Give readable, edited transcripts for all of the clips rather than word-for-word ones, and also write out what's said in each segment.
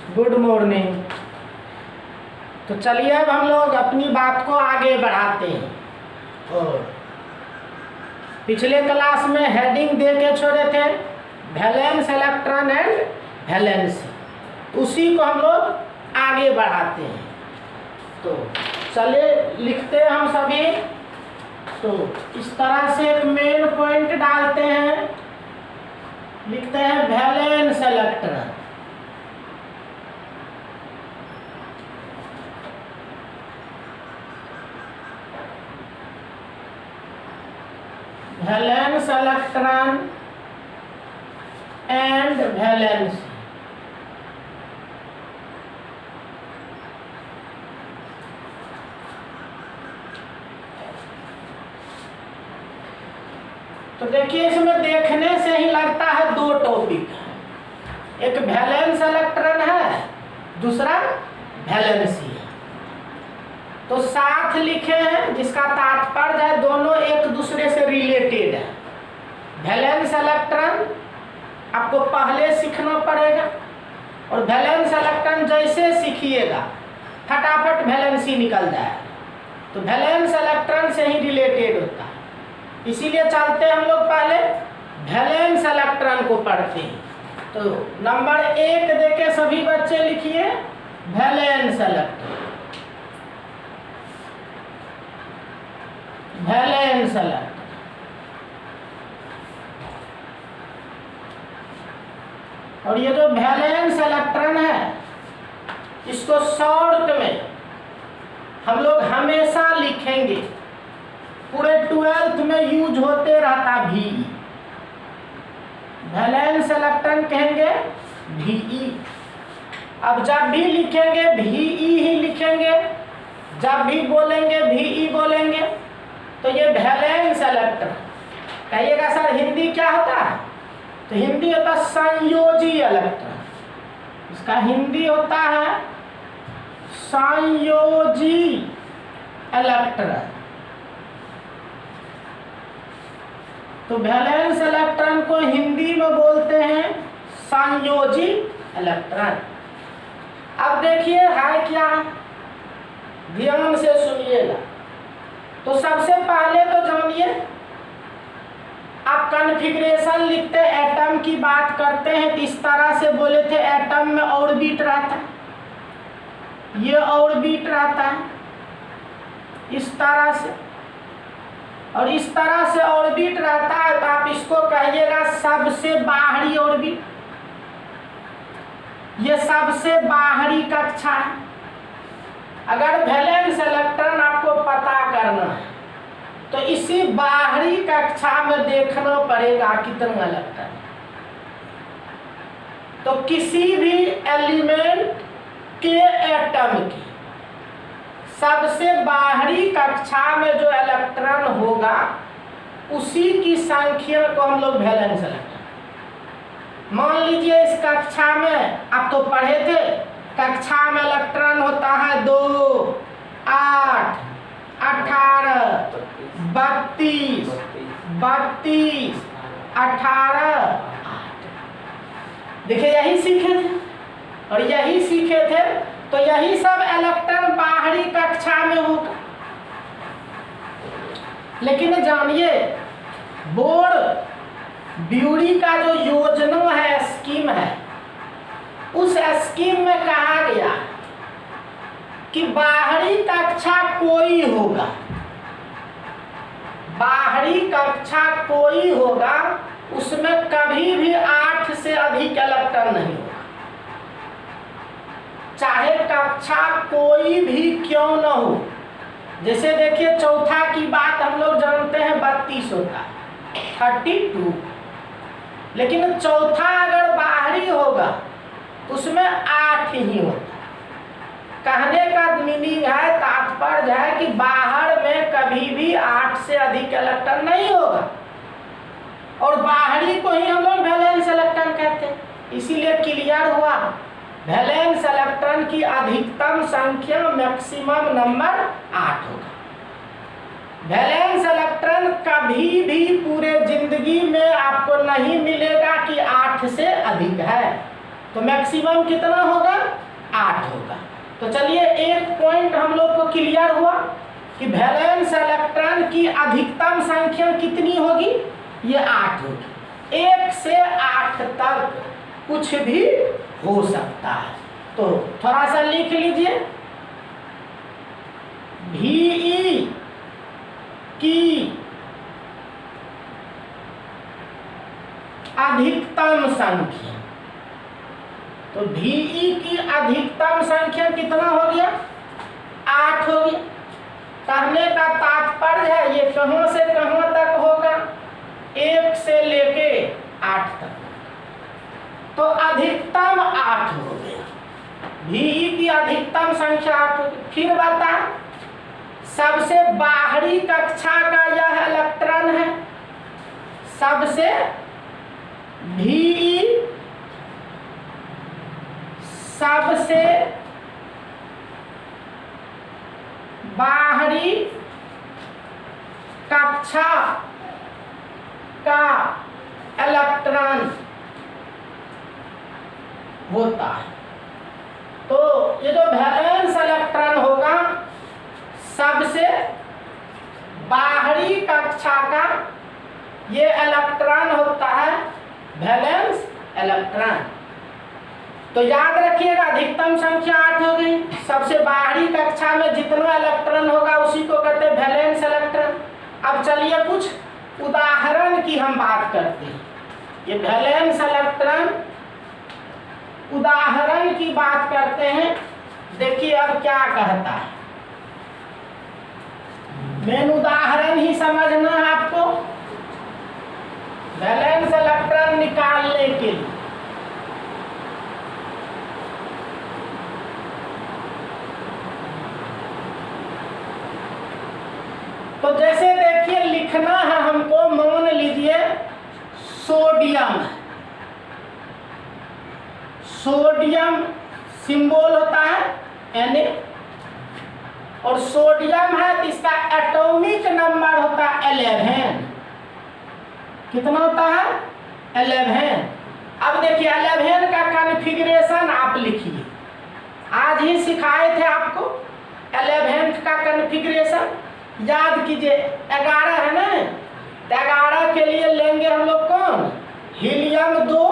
Good morning. तो चलिए अब हम लोग अपनी बात को आगे बढ़ाते हैं। और पिछले क्लास में हेडिंग दे के छोड़े थे वैलेंस इलेक्ट्रॉन एंड वैलेंसी, उसी को हम लोग आगे बढ़ाते हैं। तो चलिए लिखते हैं हम सभी। तो इस तरह से एक मेन पॉइंट डालते हैं, लिखते हैं valence electron. Valence electron and valency. तो देखिए इसमें देखने से ही लगता है दो टॉपिक है, एक वैलेंस इलेक्ट्रॉन है, दूसरा वैलेंसी है। तो साथ लिखे हैं जिसका तात्पर्य है दोनों एक दूसरे से रिलेटेड है। वैलेंस इलेक्ट्रॉन आपको पहले सीखना पड़ेगा और वैलेंस इलेक्ट्रॉन जैसे सीखिएगा फटाफट वैलेंसी निकल जाएगा। तो वैलेंस इलेक्ट्रॉन से ही रिलेटेड होता है, इसीलिए चलते हैं हम लोग पहले वैलेंस इलेक्ट्रॉन को पढ़ते हैं। तो नंबर 1 देके सभी बच्चे लिखिए वैलेंस इलेक्ट्रॉन। वैलेंस इलेक्ट्रॉन और ये जो वैलेंस इलेक्ट्रॉन है इसको शॉर्ट में हम लोग हमेशा लिखेंगे, पूरे 12th में यूज होते रहता VE। वैलेंस इलेक्ट्रॉन कहेंगे VE। अब जब भी लिखेंगे VE ही लिखेंगे, जब भी बोलेंगे VE बोलेंगे। तो ये वैलेंस इलेक्ट्रॉन कहिएगा सर हिंदी क्या होता है? तो हिंदी होता है संयोजी इलेक्ट्रॉन। इसका हिंदी होता है संयोजी इलेक्ट्रॉन। तो वैलेंस इलेक्ट्रॉन को हिंदी में बोलते हैं संयोजी इलेक्ट्रॉन। अब देखिए है क्या, ध्यान से सुनिएगा। तो सबसे पहले तो जानिए, आप कॉन्फ़िगरेशन लिखते एटम की बात करते हैं तो इस तरह से बोले थे एटम में ऑर्बिट रहता है, ये ऑर्बिट रहता है इस तरह से, और इस तरह से ऑर्बिट रहता है। तो आप इसको कहिएगा सबसे बाहरी ऑर्बिट, ये सबसे बाहरी कक्षा है। अगर वैलेंस इलेक्ट्रॉन आपको पता करना है तो इसी बाहरी कक्षा में देखना पड़ेगा कितना इलेक्ट्रॉन। तो किसी भी एलिमेंट के एटम की सबसे बाहरी कक्षा में जो इलेक्ट्रॉन होगा उसी की संख्या को हम लोग वैलेंस इलेक्ट्रॉन। मान लीजिए इस कक्षा में आप तो पढ़े थे, कक्षा में इलेक्ट्रॉन होता है 2, 8, 18, 32, 32, 18, 8। देखिए यही सीखे थे और यही सीखे थे। तो यही सब इलेक्ट्रॉन बाहरी कक्षा में होगा। लेकिन जानिए बोर्ड ब्यूरी का जो योजना है, स्कीम है, उस स्कीम में कहा गया कि बाहरी कक्षा कोई होगा, बाहरी कक्षा कोई होगा, उसमें कभी भी 8 से अधिक इलेक्ट्रॉन नहीं होगा, चाहे कक्षा कोई भी क्यों न हो। जैसे देखिए चौथा की बात हम लोग जानते हैं 32 होता है, 32। लेकिन चौथा अगर बाहरी होगा उसमें 8 ही होता है। कहने का मीनिंग है, तात्पर्य है कि बाहर में कभी भी 8 से अधिक इलेक्ट्रॉन नहीं होगा, और बाहरी को ही हम लोग वैलेंस इलेक्ट्रॉन कहते हैं। इसीलिए क्लियर हुआ, वैलेंस इलेक्ट्रॉन की अधिकतम संख्या मैक्सिमम नंबर 8 होगा। वैलेंस इलेक्ट्रॉन कभी भी पूरे जिंदगी में आपको नहीं मिलेगा कि 8 से अधिक है। तो मैक्सिमम कितना होगा? 8 होगा। तो चलिए एक पॉइंट हम लोग को क्लियर हुआ कि वैलेंस इलेक्ट्रॉन की अधिकतम संख्या कितनी होगी? ये 8 होगी। 1 से 8 तक कुछ भी हो सकता है। तो थोड़ा सा लिख लीजिए, VE की अधिकतम संख्या, तो VE की अधिकतम संख्या कितना हो गया? 8 हो गया। कहने का तात्पर्य है ये कहां से कहां तक होगा? 1 से लेके 8 तक। तो अधिकतम 8 हो गया। VE की अधिकतम संख्या 8 हो गई। फिर बता, सबसे बाहरी कक्षा का यह इलेक्ट्रॉन है। सबसे VE सबसे बाहरी कक्षा का इलेक्ट्रॉन होता है। तो ये जो वैलेंस इलेक्ट्रॉन होगा सबसे बाहरी कक्षा का ये इलेक्ट्रॉन होता है वैलेंस इलेक्ट्रॉन। तो याद रखिएगा अधिकतम संख्या 8 हो गई। सबसे बाहरी कक्षा में जितना इलेक्ट्रॉन होगा उसी को कहते हैं वैलेंस इलेक्ट्रॉन। अब चलिए कुछ उदाहरण की हम बात करते हैं। ये वैलेंस इलेक्ट्रॉन उदाहरण की बात करते हैं। देखिए अब क्या कहता है, मेन उदाहरण ही समझना है आपको वैलेंस इलेक्ट्रॉन निकालने के लिए। तो जैसे देखिए लिखना है हमको, मान लीजिए सोडियम। सोडियम सिंबल होता है Na, और सोडियम है तो इसका एटॉमिक नंबर होता है 11। कितना होता है? 11। अब देखिए 11 का कॉन्फ़िगरेशन आप लिखिए। आज ही सिखाए थे आपको 11 का कॉन्फ़िगरेशन। याद कीजिए 11 है ना, तो 11 के लिए लेंगे हम लोग कौन? हीलियम 2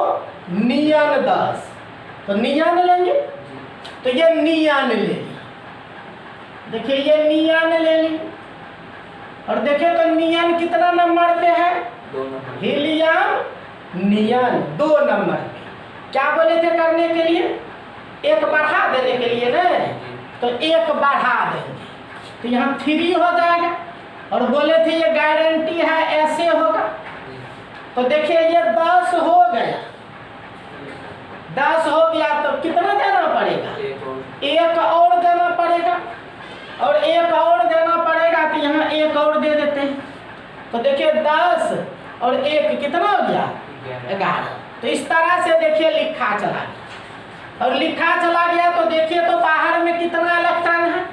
नियन 10। तो नियन लेंगे, तो ये नियन ले लिया। देखिए ये नियन ले ली। और देखिए तो नियन कितना नंबर पे है? 2 नंबर। हीलियम नियन 2 नंबर पे। क्या बोले थे करने के लिए? 1 बढ़ा देने के लिए ना, तो 1 बढ़ा देंगे तो यहाँ 3 हो जाएगा। और बोले थे ये गारंटी है ऐसे होगा। तो देखिए ये 10 हो गया। 10 हो गया तो कितना देना पड़ेगा? 1 और देना पड़ेगा। और 1 और देना पड़ेगा तो यहाँ 1 और दे देते हैं। तो देखिए 10 और 1 कितना हो गया? 11। तो इस तरह से देखिए लिखा चला गया। और लिखा चला गया तो देखिए तो बाहर में कितना इलेक्ट्रॉन है?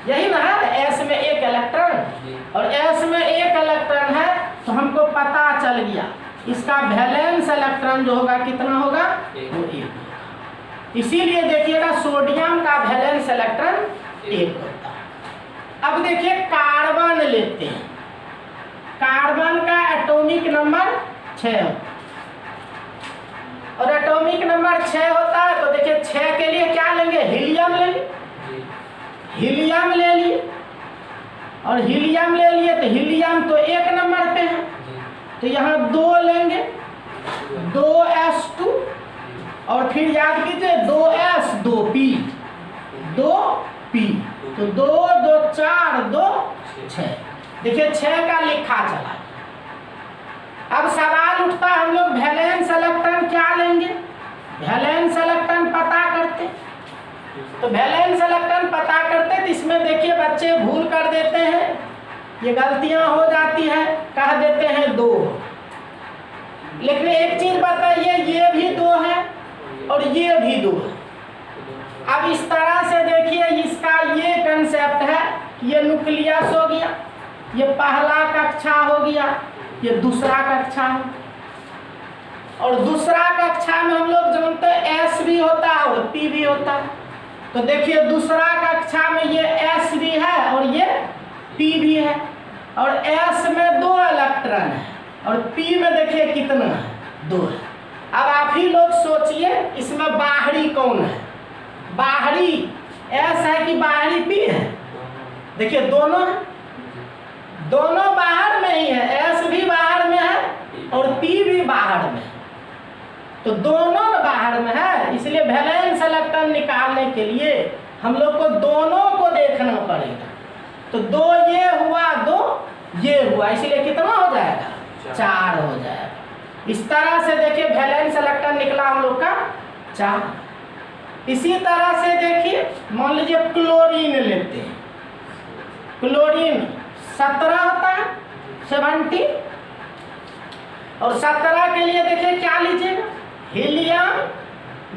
यही ना है, S में 1 इलेक्ट्रॉन और S में 1 इलेक्ट्रॉन है। तो हमको पता चल गया इसका वैलेंस इलेक्ट्रॉन जो होगा कितना होगा? वो 1। इसीलिए देखिएगा सोडियम का वैलेंस इलेक्ट्रॉन 1 होता है। अब देखिए कार्बन लेते हैं। कार्बन का एटॉमिक नंबर 6 और एटॉमिक नंबर 6 होता है। तो देखिए 6 के लिए क्या लेंगे? हीलियम लेंगे। हीलियम ले लिए और हीलियम ले लिए तो हीलियम तो 1 नंबर पे है, तो यहाँ 2 लेंगे, 2s2 और फिर याद कीजिए 2s 2p 2p, तो 2 2 4 2 6। देखिए 6 का लिखा चला। अब सवाल उठता है हम लोग वैलेंस इलेक्ट्रॉन क्या लेंगे? वैलेंस इलेक्ट्रॉन पता करते। तो वैलेंस इलेक्ट्रॉन पता करते तो इसमें देखिए बच्चे भूल कर देते हैं, ये गलतियां हो जाती है, कह देते हैं 2। लेकिन एक चीज बताइए, ये भी 2 है और ये भी 2 है। अब इस तरह से देखिए इसका ये कंसेप्ट है कि ये न्यूक्लियस हो गया, ये पहला कक्षा हो गया, ये दूसरा कक्षा हो। और दूसरा कक्षा में हम लोग जानते हैं एस भी होता है और पी भी होता है। तो देखिए दूसरा कक्षा में ये एस भी है और ये पी भी है, और एस में 2 इलेक्ट्रॉन है और पी में देखिए कितना है, 2 है। अब आप ही लोग सोचिए इसमें बाहरी कौन है, बाहरी एस है कि बाहरी पी है? देखिए दोनों है, दोनों बाहर में ही है, एस भी बाहर में है और पी भी बाहर में है, तो दोनों बाहर में है। इसलिए वैलेंस इलेक्ट्रॉन निकालने के लिए हम लोग को दोनों को देखना पड़ेगा। तो 2 ये हुआ, 2 ये हुआ, इसलिए कितना हो जाएगा, 4 हो जाएगा। इस तरह से देखिए वैलेंस इलेक्ट्रॉन निकला हम लोग का 4। इसी तरह से देखिए मान लीजिए क्लोरीन लेते हैं, क्लोरीन 17 होता है, 70, और 17 के लिए देखिए क्या लीजिएगा, हीलियम,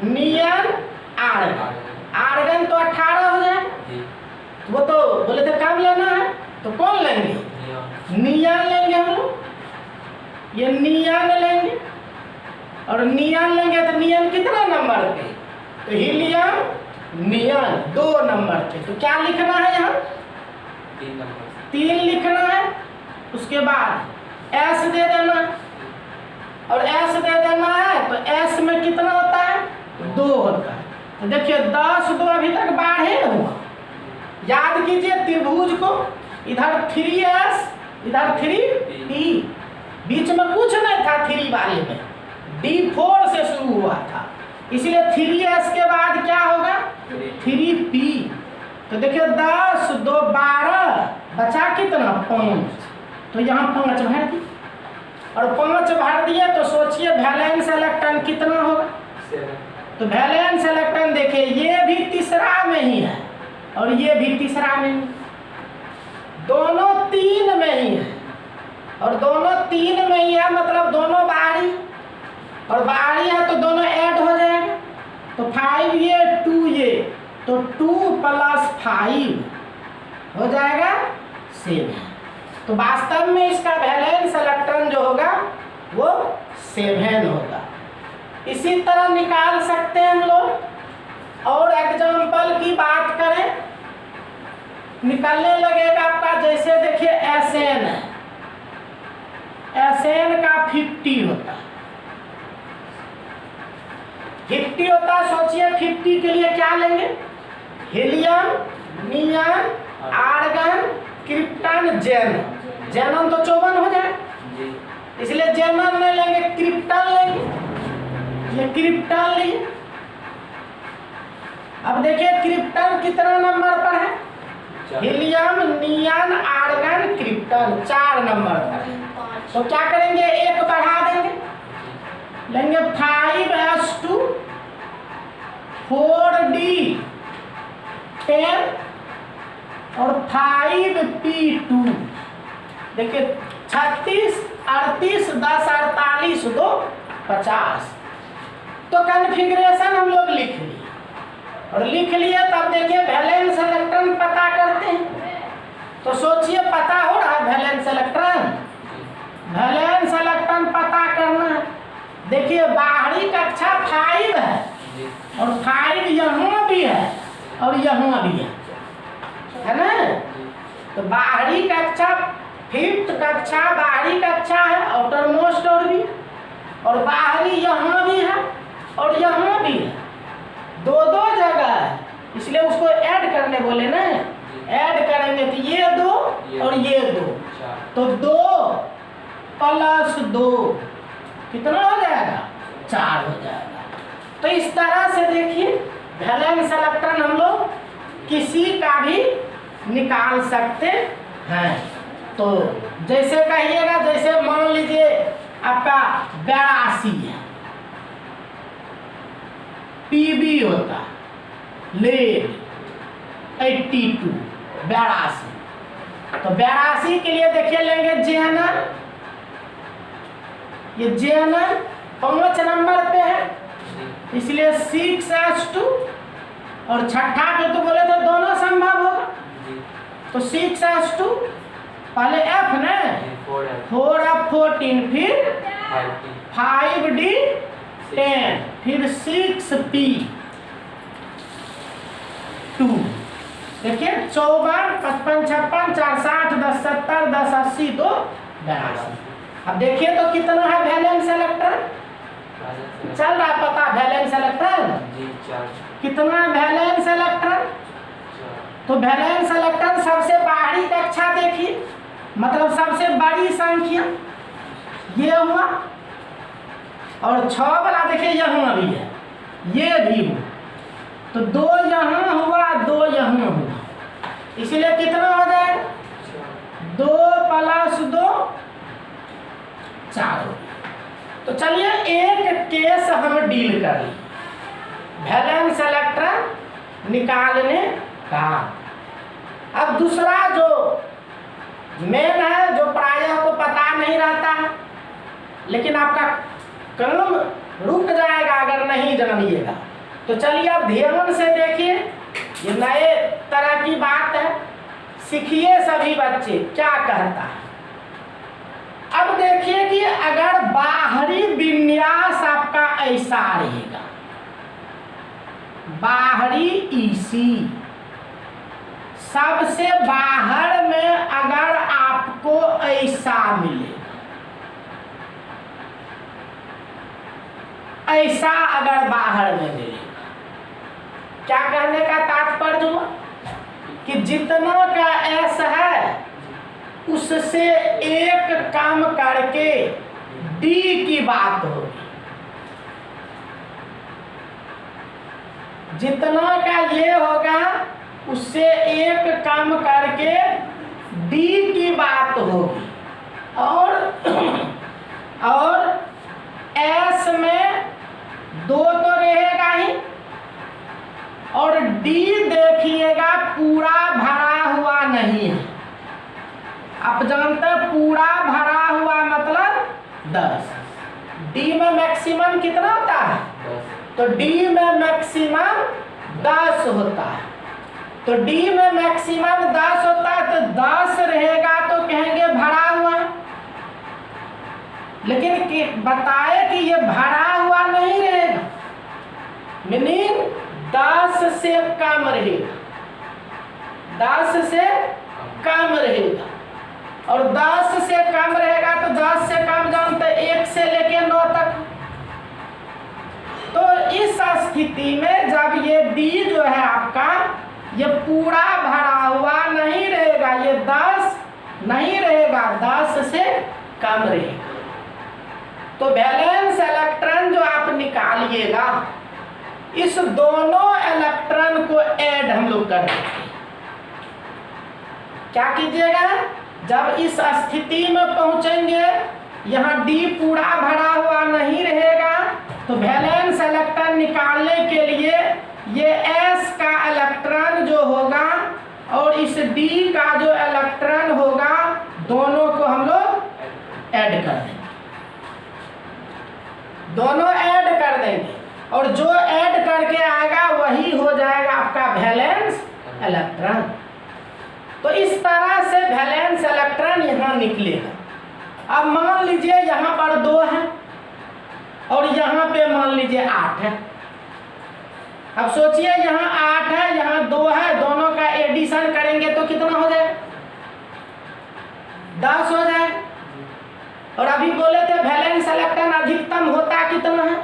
नियन, आर्गन। आर्गन तो 18 हो जाए, वो तो बोले थे कब लेना है, तो कौन लेंगे, नियन लेंगे हम लोग, ये नियन लेंगे, और नियन लेंगे तो नियन कितना नंबर पे, तो हीलियम नियन 2 नंबर पे। तो क्या लिखना है यहाँ, 3 लिखना है। उसके बाद एस दे देना, और एस दे देना है, तो एस में कितना होता है, 2 होता है। तो देखिए 10, 2 अभी तक बाढ़े हुआ। याद कीजिए त्रिभुज को, इधर 3s इधर 3p, बीच में कुछ नहीं था 3 वाले में, D4 से शुरू हुआ था, इसलिए 3s के बाद क्या होगा, 3p। तो देखिए 10, 2 12, बचा कितना, 5, तो यहाँ 5 भर दिए, और 5 भर दिए तो सोचिए वैलेंस इलेक्ट्रॉन कितना होगा। तो वैलेंस इलेक्ट्रॉन देखिए ये भी तीसरा में ही है और ये भी तीसरा में ही, दोनों 3 में ही है, और दोनों 3 में ही है मतलब दोनों बाहरी, और बाहरी है तो दोनों ऐड हो जाएगा। तो 5 ये 2 ये, तो 2 + 5 हो जाएगा 7। तो वास्तव में इसका वैलेंस इलेक्ट्रॉन जो होगा वो 7 होगा। इसी तरह निकाल सकते हैं हम लोग। और एग्जाम्पल की बात करें, निकलने लगेगा आपका, जैसे देखिए SN है, SN का 50 होता है, 50 होता है। सोचिए 50 के लिए क्या लेंगे, हीलियम, नियन, आर्गन, क्रिप्टन, जेनन। जेनन तो 54 हो जाए, इसलिए जेनन नहीं लेंगे, क्रिप्टन लेंगे। ये क्रिप्टन लिए। अब देखिए क्रिप्टन कितना नंबर पर है, हीलियम, नियन, आर्गन, क्रिप्टन 4 नंबर पर है। तो क्या करेंगे, 1 बढ़ा देंगे, लेंगे 5s2 4d 10 और 5p2। देखिए 36, 38, 10, 48, 2, 50। तो कन्फिग्रेशन हम लोग लिख लिए, और लिख लिए तब देखिए वैलेंस इलेक्ट्रॉन पता करते हैं। तो सोचिए पता हो रहा है वैलेंस इलेक्ट्रॉन, वैलेंस इलेक्ट्रॉन पता करना है। देखिए बाहरी कक्षा 5 है, और 5 यहाँ भी है और यहाँ भी है ना। तो बाहरी कक्षा 5th कक्षा बाहरी कक्षा है, आउटर मोस्ट और भी, और बाहरी यहाँ भी है और यहाँ भी है, 2 जगह है, इसलिए उसको ऐड करने बोले ना। ऐड करेंगे तो ये 2 और ये 2, तो 2 + 2 कितना हो जाएगा, 4 हो जाएगा। तो इस तरह से देखिए वैलेंस इलेक्ट्रॉन हम लोग किसी का भी निकाल सकते हैं। तो जैसे कहिएगा, जैसे मान लीजिए आपका 82 है, पीबी होता है, लेड 82, 82। तो 82 के लिए देखिए लेंगे जेनन, ये जेनन 5 नंबर पे है, इसलिए 6s2, और छठा पे तो बोले तो दोनों संभव होगा, तो 6s2 पहले F ना, 4f 14, फिर 5D 10, फिर 6P 2। देखिए 54, 55, 56, 460, 10 70, 10 80, 2 82। अब देखिए तो कितना है वैलेंस इलेक्ट्रॉन, चल रहा पता वैलेंस इलेक्ट्रॉन कितना वैलेंस इलेक्ट्रॉन। तो वैलेंस इलेक्ट्रॉन सबसे बाहरी कक्षा देखिए, मतलब सबसे बड़ी संख्या ये हुआ, और 6 वाला देखिए यहाँ भी है, ये भी हुआ, तो 2 यहाँ हुआ, 2 यहाँ हुआ, इसलिए कितना हो जाए 2 + 2 4 हो। तो चलिए एक केस हम डील कर ली, वैलेंस इलेक्ट्रॉन निकालने का। अब दूसरा जो मेन है, जो प्रायः को पता नहीं रहता, लेकिन आपका काम रुक जाएगा अगर नहीं जानिएगा। तो चलिए आप ध्यान से देखिए, ये नए तरह की बात है, सीखिए सभी बच्चे क्या कहता है। अब देखिए कि अगर बाहरी विन्यास आपका ऐसा रहेगा, बाहरी ईसी सबसे बाहर में अगर आपको ऐसा मिलेगा, ऐसा अगर बाहर में मिलेगा, क्या कहने का तात्पर्य हुआ कि जितना का एस है उससे एक कम करके डी की बात होगी, जितना का ये होगा उससे एक कम करके डी की बात होगी, और एस में 2 तो रहेगा ही, और डी देखिएगा पूरा भरा हुआ नहीं है। आप जानते हैं पूरा भरा हुआ मतलब 10। डी में मैक्सिमम कितना होता है, तो डी में मैक्सिमम 10 होता है। तो डी में मैक्सिमम 10 होता है, तो 10 रहेगा तो कहेंगे भरा हुआ, लेकिन बताए कि ये भरा हुआ नहीं रहेगा, मीनिंग 10 से कम रहेगा, 10 से कम रहेगा, और 10 से कम रहेगा तो 10 से कम जानते 1 से लेके 9 तक। तो इस स्थिति में जब ये डी जो है आपका ये पूरा भरा हुआ नहीं रहेगा, ये 10 नहीं रहेगा, 10 से कम रहेगा। तो वैलेंस इलेक्ट्रॉन जो आप निकालिएगा, इस दोनों इलेक्ट्रॉन को ऐड हम लोग कर देते हैं। क्या कीजिएगा, जब इस स्थिति में पहुंचेंगे, यहाँ डी पूरा भरा हुआ नहीं रहेगा, तो वैलेंस इलेक्ट्रॉन निकालने के लिए ये एस का इलेक्ट्रॉन जो होगा और इस डी का जो इलेक्ट्रॉन होगा, दोनों को हम लोग ऐड कर देंगे, दोनों ऐड कर देंगे, और जो ऐड करके आएगा वही हो जाएगा आपका वैलेंस इलेक्ट्रॉन। तो इस तरह से वैलेंस इलेक्ट्रॉन यहाँ निकलेगा। अब मान लीजिए यहाँ पर 2 है और यहाँ पे मान लीजिए 8 है। अब सोचिए यहाँ 8 है, यहाँ 2 है, दोनों का एडिशन करेंगे तो कितना हो जाए, 10 हो जाए। और अभी बोले थे वैलेंस इलेक्ट्रॉन अधिकतम होता कितना है,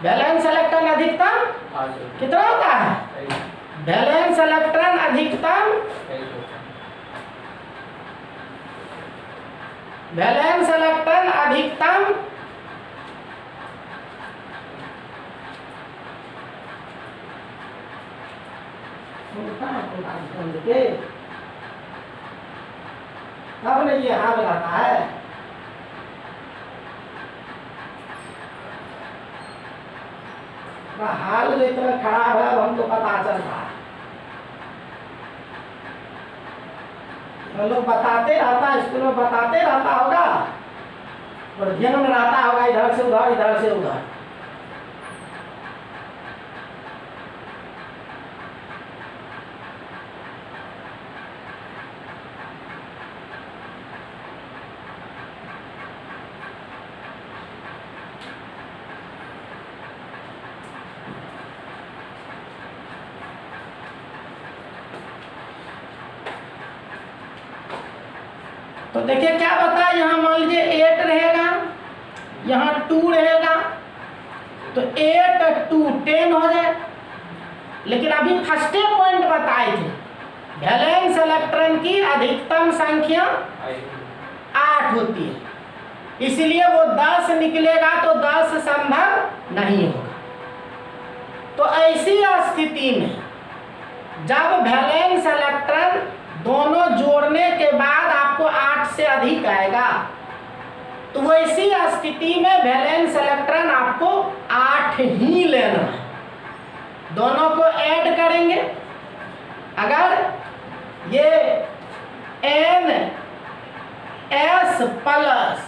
वैलेंस इलेक्ट्रॉन अधिकतम कितना होता है, वैलेंस इलेक्ट्रॉन अधिकतम, वैलेंस इलेक्ट्रॉन अधिकतम अब नहीं, ये हाल रहता है। हाल जो इतना खराब है हम तो पता चल रहा है, लोग बताते रहता है, स्कूल में बताते रहता होगा और ध्यान रहता होगा इधर से उधर, इधर से उधर। तो देखिए क्या बता, यहाँ मान लीजिए 8 रहेगा, यहाँ 2 रहेगा, तो 8 और 2 10 हो जाए। लेकिन अभी फर्स्ट पॉइंट बताए थे, वैलेंस इलेक्ट्रॉन की अधिकतम संख्या 8 होती है, इसलिए वो 10 निकलेगा तो 10 संभव नहीं होगा। तो ऐसी स्थिति में जब वैलेंस इलेक्ट्रॉन दोनों जोड़ने के बाद आपको 8 से अधिक आएगा, तो वैसी स्थिति में वैलेंस इलेक्ट्रॉन आपको 8 ही लेना है। दोनों को ऐड करेंगे, अगर ये NS प्लस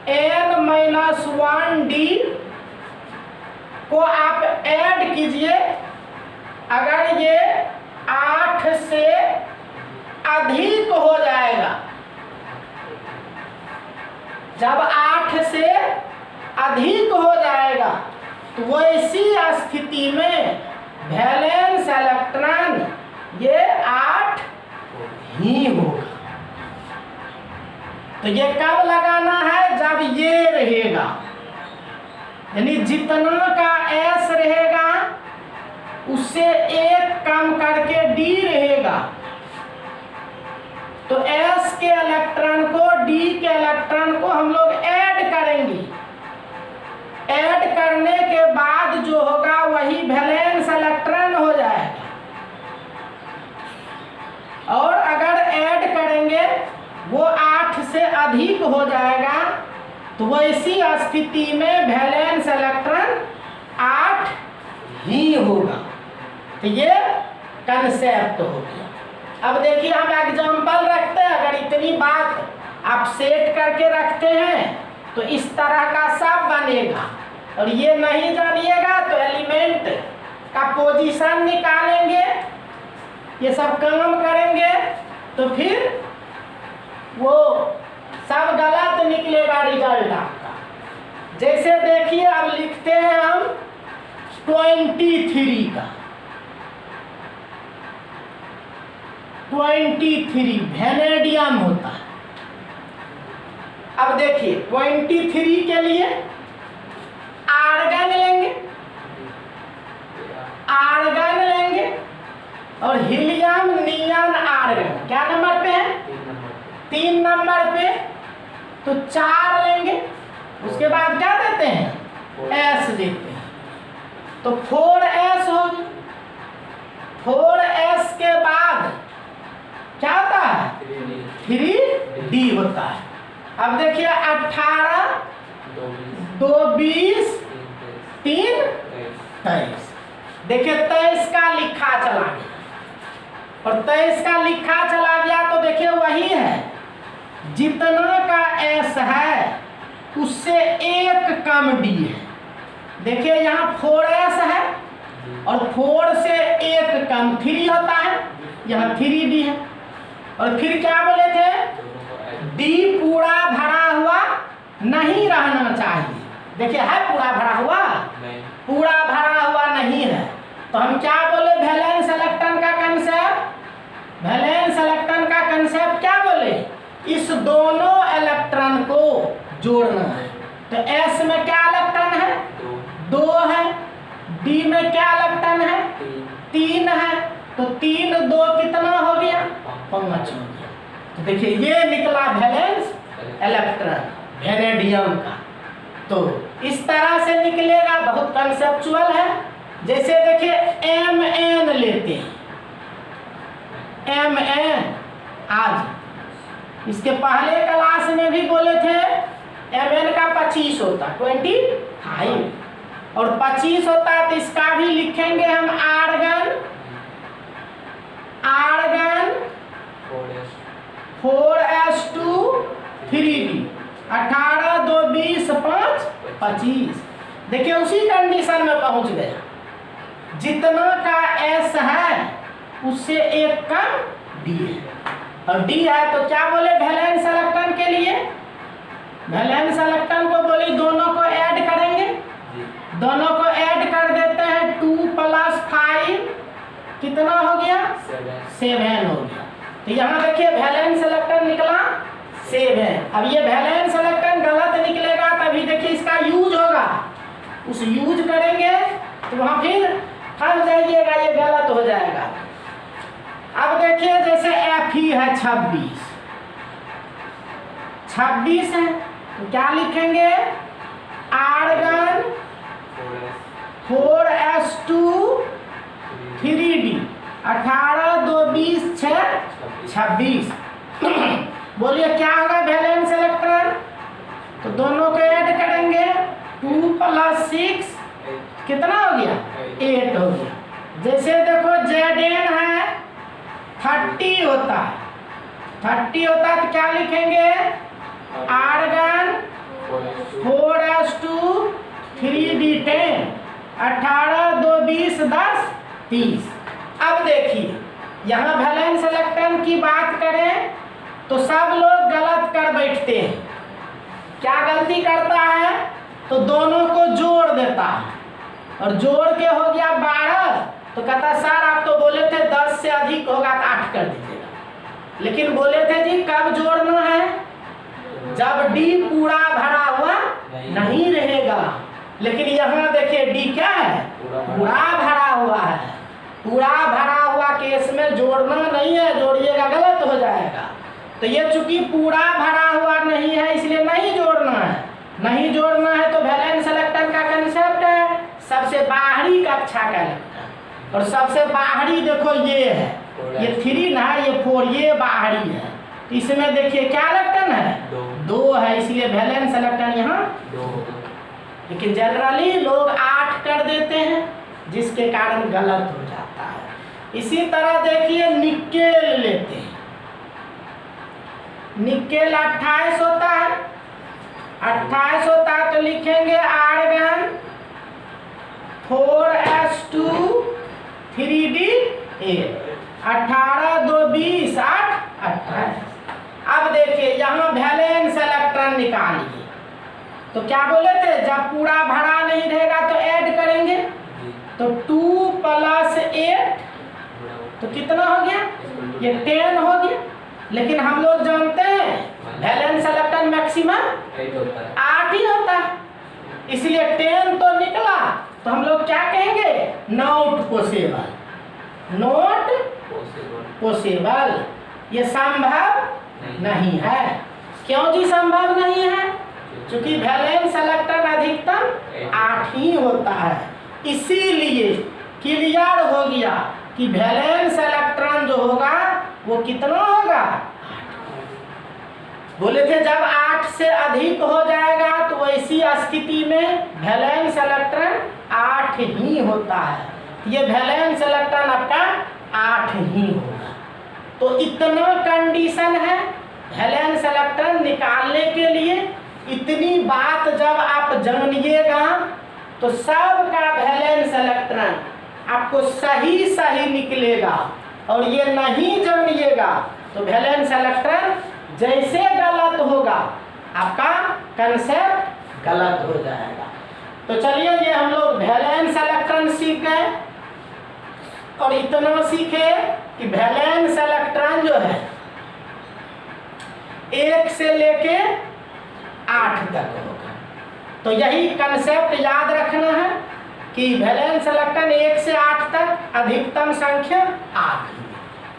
N-1D को आप ऐड कीजिए, अगर ये 8 से अधिक हो जाएगा, जब 8 से अधिक हो जाएगा तो वैसी स्थिति में वैलेंस इलेक्ट्रॉन ये 8 ही होगा। तो ये कब लगाना है, जब ये रहेगा, यानी जितना का S रहेगा उससे 1 कम करके D रहेगा, तो S के इलेक्ट्रॉन को D के इलेक्ट्रॉन को हम लोग ऐड करेंगे। ऐड करने के बाद जो होगा वही वैलेंस इलेक्ट्रॉन हो जाएगा। और अगर ऐड करेंगे वो 8 से अधिक हो जाएगा, तो वैसी स्थिति में वैलेंस इलेक्ट्रॉन 8 ही होगा। तो ये कंसेप्ट हो गया। अब देखिए हम एग्जांपल रखते हैं, अगर इतनी बात आप सेट करके रखते हैं तो इस तरह का सब बनेगा। और ये नहीं जानिएगा तो एलिमेंट का पोजीशन निकालेंगे, ये सब काम करेंगे, तो फिर वो सब गलत निकलेगा रिजल्ट आपका। जैसे देखिए अब लिखते हैं हम 23 का, 23 वेनेडियम होता है। अब देखिए 23 के लिए आर्गन लेंगे, आर्गन लेंगे और हीलियम नियन आर्गन क्या नंबर पे है, 3 नंबर पे, तो 4 लेंगे। उसके बाद क्या देते हैं, S देते हैं, तो 4S होगी। 4S के बाद क्या होता है, 3D होता है। अब देखिए 18 2 20 3 23, देखिए 23 का लिखा चला गया, और 23 का लिखा चला गया तो देखिए वही है, जितना का S है उससे 1 कम D है। देखिए यहाँ 4S है और 4 से 1 कम 3 होता है, यहाँ 3D है। और फिर क्या बोले थे, D पूरा भरा हुआ नहीं रहना चाहिए। देखिए है पूरा भरा हुआ, पूरा भरा हुआ नहीं है, तो हम क्या बोले, वैलेंस इलेक्ट्रॉन का कंसेप्ट, वैलेंस इलेक्ट्रॉन का कंसेप्ट क्या बोले, इस दोनों इलेक्ट्रॉन को जोड़ना है। तो S में क्या इलेक्ट्रॉन है, 2 है, D में क्या इलेक्ट्रॉन है, 3 है, तो 3 2 कितना हो गया, 5 हो गया। तो देखिए ये निकला वैलेंस इलेक्ट्रॉन वेनेडियम का। तो इस तरह से निकलेगा, बहुत कंसेप्चुअल है। जैसे देखिए Mn लेते हैं, Mn आज इसके पहले क्लास में भी बोले थे Mn का 25 होता, 25 और 25 होता है, तो इसका भी लिखेंगे हम आर्गन, आर्गन 4s2 3d, 18 2 20 5 25। देखिए उसी कंडीशन में पहुंच गया, जितना का S है उससे 1 कम D है, और D है तो क्या बोले वैलेंस इलेक्ट्रॉन के लिए, वैलेंस इलेक्ट्रॉन को बोले दोनों को ऐड करेंगे, दोनों को ऐड कर देते हैं, 2 + 5 कितना हो गया, 7 हो गया। तो यहाँ देखिए वैलेंस इलेक्ट्रॉन निकला सेम है। अब ये वैलेंस इलेक्ट्रॉन गलत निकलेगा तभी देखिए इसका यूज होगा, उस यूज करेंगे तो वहां फिर फंस जाइएगा, ये गलत हो जाएगा। अब देखिए जैसे Fe है 26 है तो क्या लिखेंगे, आर्गन 4s2 3d 18 2 20 6 26। बोलिए क्या होगा वैलेंस इलेक्ट्रॉन, तो दोनों को ऐड करेंगे 2 + 6 कितना हो गया 8 हो गया। जैसे देखो Zn है 30 होता है, 30 होता है तो क्या लिखेंगे, आर्गन 4s2 3d10 18 2 20 10 30। अब देखिए यहाँ वैलेंस इलेक्ट्रॉन की बात करें तो सब लोग गलत कर बैठते हैं। क्या गलती करता है, तो दोनों को जोड़ देता है और जोड़ के हो गया 12 तो कहता सर आप तो बोले थे 10 से अधिक होगा तो 8 कर दीजिएगा, लेकिन बोले थे जी कब जोड़ना है, जब डी पूरा भरा हुआ नहीं रहेगा। लेकिन यहाँ देखिए डी क्या है, पूरा भरा हुआ है। पूरा भरा हुआ केस में जोड़ना नहीं है, जोड़िएगा गलत हो जाएगा। तो ये चूंकि पूरा भरा हुआ नहीं है इसलिए नहीं जोड़ना है। नहीं जोड़ना है तो वैलेंस इलेक्ट्रॉन का कंसेप्ट है सबसे बाहरी कक्षा का इलेक्ट्रॉन, और सबसे बाहरी देखो ये है, ये 3 ना ये 4, ये बाहरी है। तो इसमें देखिए क्या इलेक्ट्रॉन है, 2 है, इसलिए वैलेंस इलेक्ट्रॉन यहाँ 2। लेकिन जनरली लोग 8 कर देते हैं जिसके कारण गलत हो जाता है। इसी तरह देखिए निकेल लेते हैं, निकेल 28 होता है, 28 होता है तो लिखेंगे आर्गन 4s2 3d8 18 2 20 8 28। अब देखिए यहाँ वैलेंस इलेक्ट्रॉन निकालिए, तो क्या बोले थे जब पूरा भरा नहीं रहेगा तो ऐड करेंगे, तो 2 + 8 तो कितना हो गया, ये 10 हो गया। लेकिन हम लोग जानते हैं वैलेंस इलेक्ट्रॉन मैक्सिमम 8 ही होता है, इसलिए 10 तो निकला तो हम लोग क्या कहेंगे, नॉट पॉसिबल, नॉट पॉसिबल, ये संभव नहीं है। क्यों जी संभव नहीं है, क्योंकि वैलेंस इलेक्ट्रॉन अधिकतम 8 ही होता है। इसीलिए क्लियर हो गया कि वैलेंस इलेक्ट्रॉन जो होगा वो कितना होगा, 8। बोले थे जब 8 से अधिक हो जाएगा तो वैसी स्थिति में वैलेंस इलेक्ट्रॉन 8 ही होता है। ये वैलेंस इलेक्ट्रॉन आपका 8 ही होगा। तो इतना कंडीशन है वैलेंस इलेक्ट्रॉन निकालने के लिए। इतनी बात जब आप जानिएगा तो सब का वैलेंस इलेक्ट्रॉन आपको सही सही निकलेगा, और ये नहीं जानिएगा तो वैलेंस इलेक्ट्रॉन जैसे गलत होगा आपका कंसेप्ट गलत हो जाएगा। तो चलिए ये हम लोग वैलेंस इलेक्ट्रॉन सीख गए, और इतना सीखे कि वैलेंस इलेक्ट्रॉन जो है 1 से लेके 8 तक होगा। तो यही कंसेप्ट याद रखना है कि वैलेंस इलेक्ट्रॉन 1 से 8 तक अधिकतम संख्या 8 है।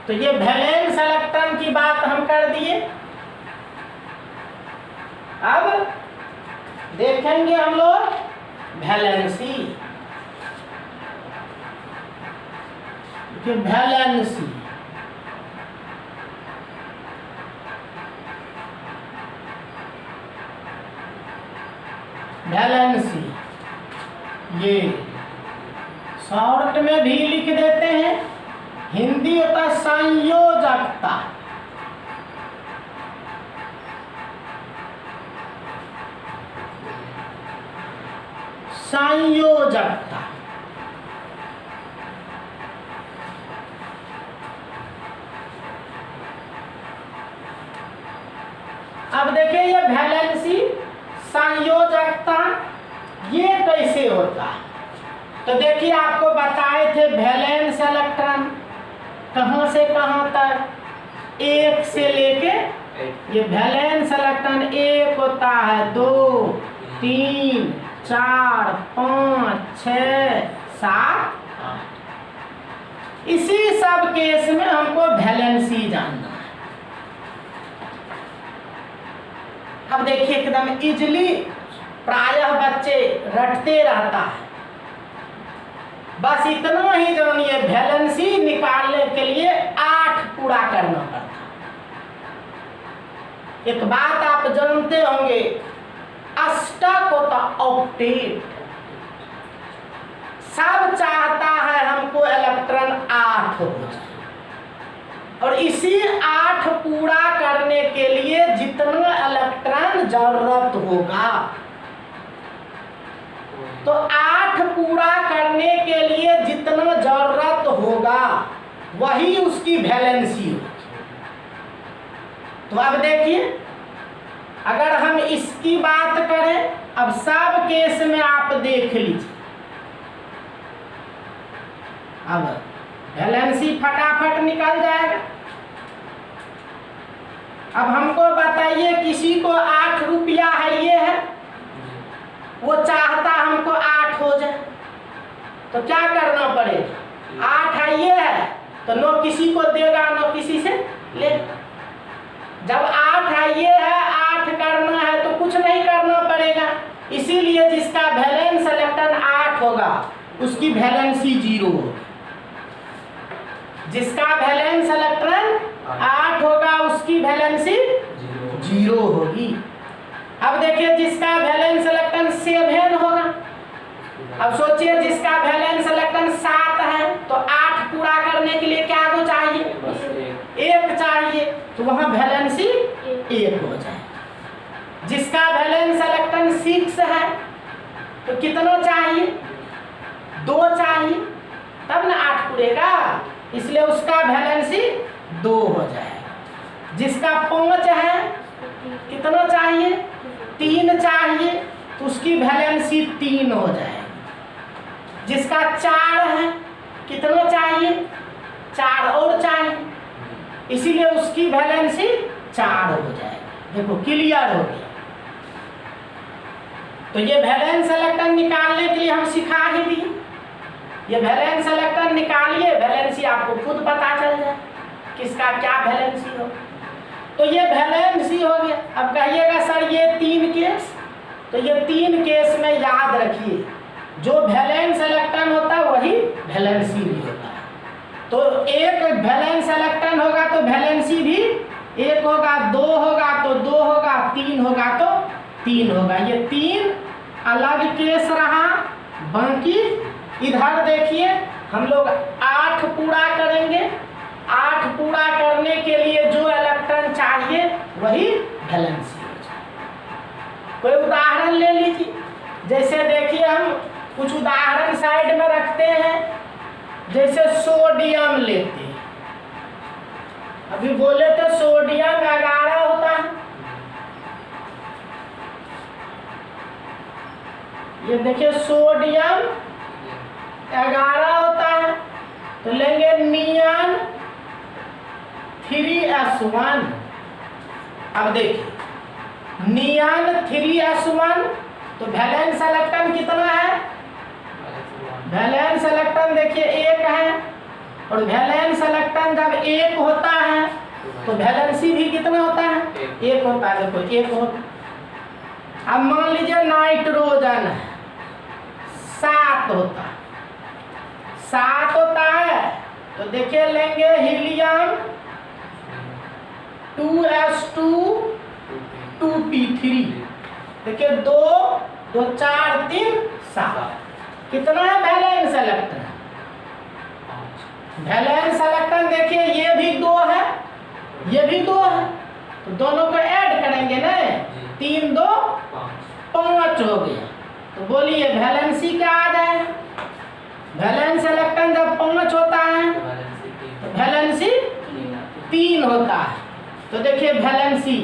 तो ये वैलेंस इलेक्ट्रॉन की बात हम कर दिए। अब देखेंगे हम लोग वैलेंसी, वैलेंसी वैलेंसी ये शॉर्ट में भी लिख देते हैं, हिंदी होता है संयोजकता। संयोजकता अब देखिए ये वैलेंसी संयोजकता ये कैसे होता है। तो देखिए आपको बताए थे वैलेंस इलेक्ट्रॉन कहाँ से कहाँ तक, 1 से लेके ये वैलेंस इलेक्ट्रॉन एक होता है, 2 3 4 5 6 7 8। इसी सब केस में हमको वैलेंसी जानना है। अब देखिए एकदम इजली प्रायः बच्चे रटते रहता है, बस इतना ही जानिए वैलेंसी निकालने के लिए 8 पूरा करना पड़ता है। एक बात आप जानते होंगे, अष्टक होता ऑक्टेट, सब चाहता है हमको इलेक्ट्रॉन 8 हो जाए, और इसी 8 पूरा करने के लिए जितना इलेक्ट्रॉन जरूरत होगा, तो 8 पूरा करने के लिए जितना जरूरत होगा वही उसकी वैलेंसी होगी। तो अब देखिए, अगर हम इसकी बात करें, अब सब केस में आप देख लीजिए, अब वैलेंसी फटाफट निकल जाएगा। अब हमको बताइए, किसी को 8 रुपया है, ये है, वो चाहता हमको 8 हो जाए, तो क्या करना पड़ेगा? 8 है, ये है, तो नो किसी को देगा, नो किसी से ले। जब 8 है, ये है, 8 करना है तो कुछ नहीं करना पड़ेगा। इसीलिए जिसका वैलेंस इलेक्ट्रॉन 8 होगा उसकी वैलेंसी 0 होगी। जिसका वैलेंस इलेक्ट्रॉन 8 होगा उसकी वैलेंसी 0 होगी। अब देखिए, जिसका वैलेंस इलेक्ट्रॉन 7 होगा, अब सोचिए जिसका वैलेंस इलेक्ट्रॉन 7 है, तो 8 पूरा करने के लिए क्या को चाहिए? 1 चाहिए, तो वहां वैलेंसी 1 हो जाए। जिसका वैलेंस इलेक्ट्रॉन 6 है, तो कितना चाहिए? 2 चाहिए, तब ना 8 पूरेगा, इसलिए उसका वैलेंसी 2 हो जाएगा। जिसका 5 है, कितना चाहिए? 3 चाहिए, तो उसकी वैलेंसी 3 हो जाएगी। जिसका 4 है, कितना चाहिए? 4 और चाहिए, इसीलिए उसकी वैलेंसी 4 हो जाएगी। देखो क्लियर हो गया। तो ये वैलेंस इलेक्ट्रॉन निकालने के लिए हम सिखा ही दिए। ये वैलेंस इलेक्ट्रॉन निकालिए, वैलेंसी आपको खुद पता चल जाए किसका क्या वैलेंसी हो। तो ये वैलेंसी हो गया। अब कहिएगा सर ये 3 केस, तो ये 3 केस में याद रखिए, जो वैलेंस इलेक्ट्रॉन होता है वही वैलेंसी भी होता है। तो एक वैलेंस इलेक्ट्रॉन होगा तो वैलेंसी भी 1 होगा, 2 होगा तो 2 होगा, 3 होगा तो 3 होगा। ये 3 अलग केस रहा। बाकी इधर देखिए, हम लोग 8 पूरा करेंगे। 8 पूरा करने के लिए जो इलेक्ट्रॉन चाहिए वही वैलेंसी हो जाए। कोई उदाहरण ले लीजिए, जैसे देखिए हम कुछ उदाहरण साइड में रखते हैं। जैसे सोडियम लेते हैं, अभी बोले तो सोडियम 11 होता है। ये देखिए सोडियम 11 होता है, तो लेंगे नियन 3s1। अब देखिए नियन 3s1, तो वैलेंस इलेक्ट्रॉन कितना है? वैलेंस इलेक्ट्रॉन देखिए 1 है, और वैलेंस इलेक्ट्रॉन जब 1 होता है तो वैलेंसी भी कितना होता है? 1 होता है। देखो 1 होता। अब मान लीजिए नाइट्रोजन है, 7 होता है। 7 होता है, तो देखिए लेंगे हीलियम 2s2 2p3। देखिए 2 2 4 3 7। कितना है वैलेंस इलेक्ट्रॉन? वैलेंस इलेक्ट्रॉन देखिए ये भी 2 है, ये भी 2 है, तो दोनों को ऐड करेंगे ना, 3 2 5 हो गया। तो बोलिए वैलेंसी क्या आ जाएगा? वैलेंस इलेक्ट्रॉन जब 5 होता है तो वैलेंसी 3 होता है, तो देखिए वैलेंसी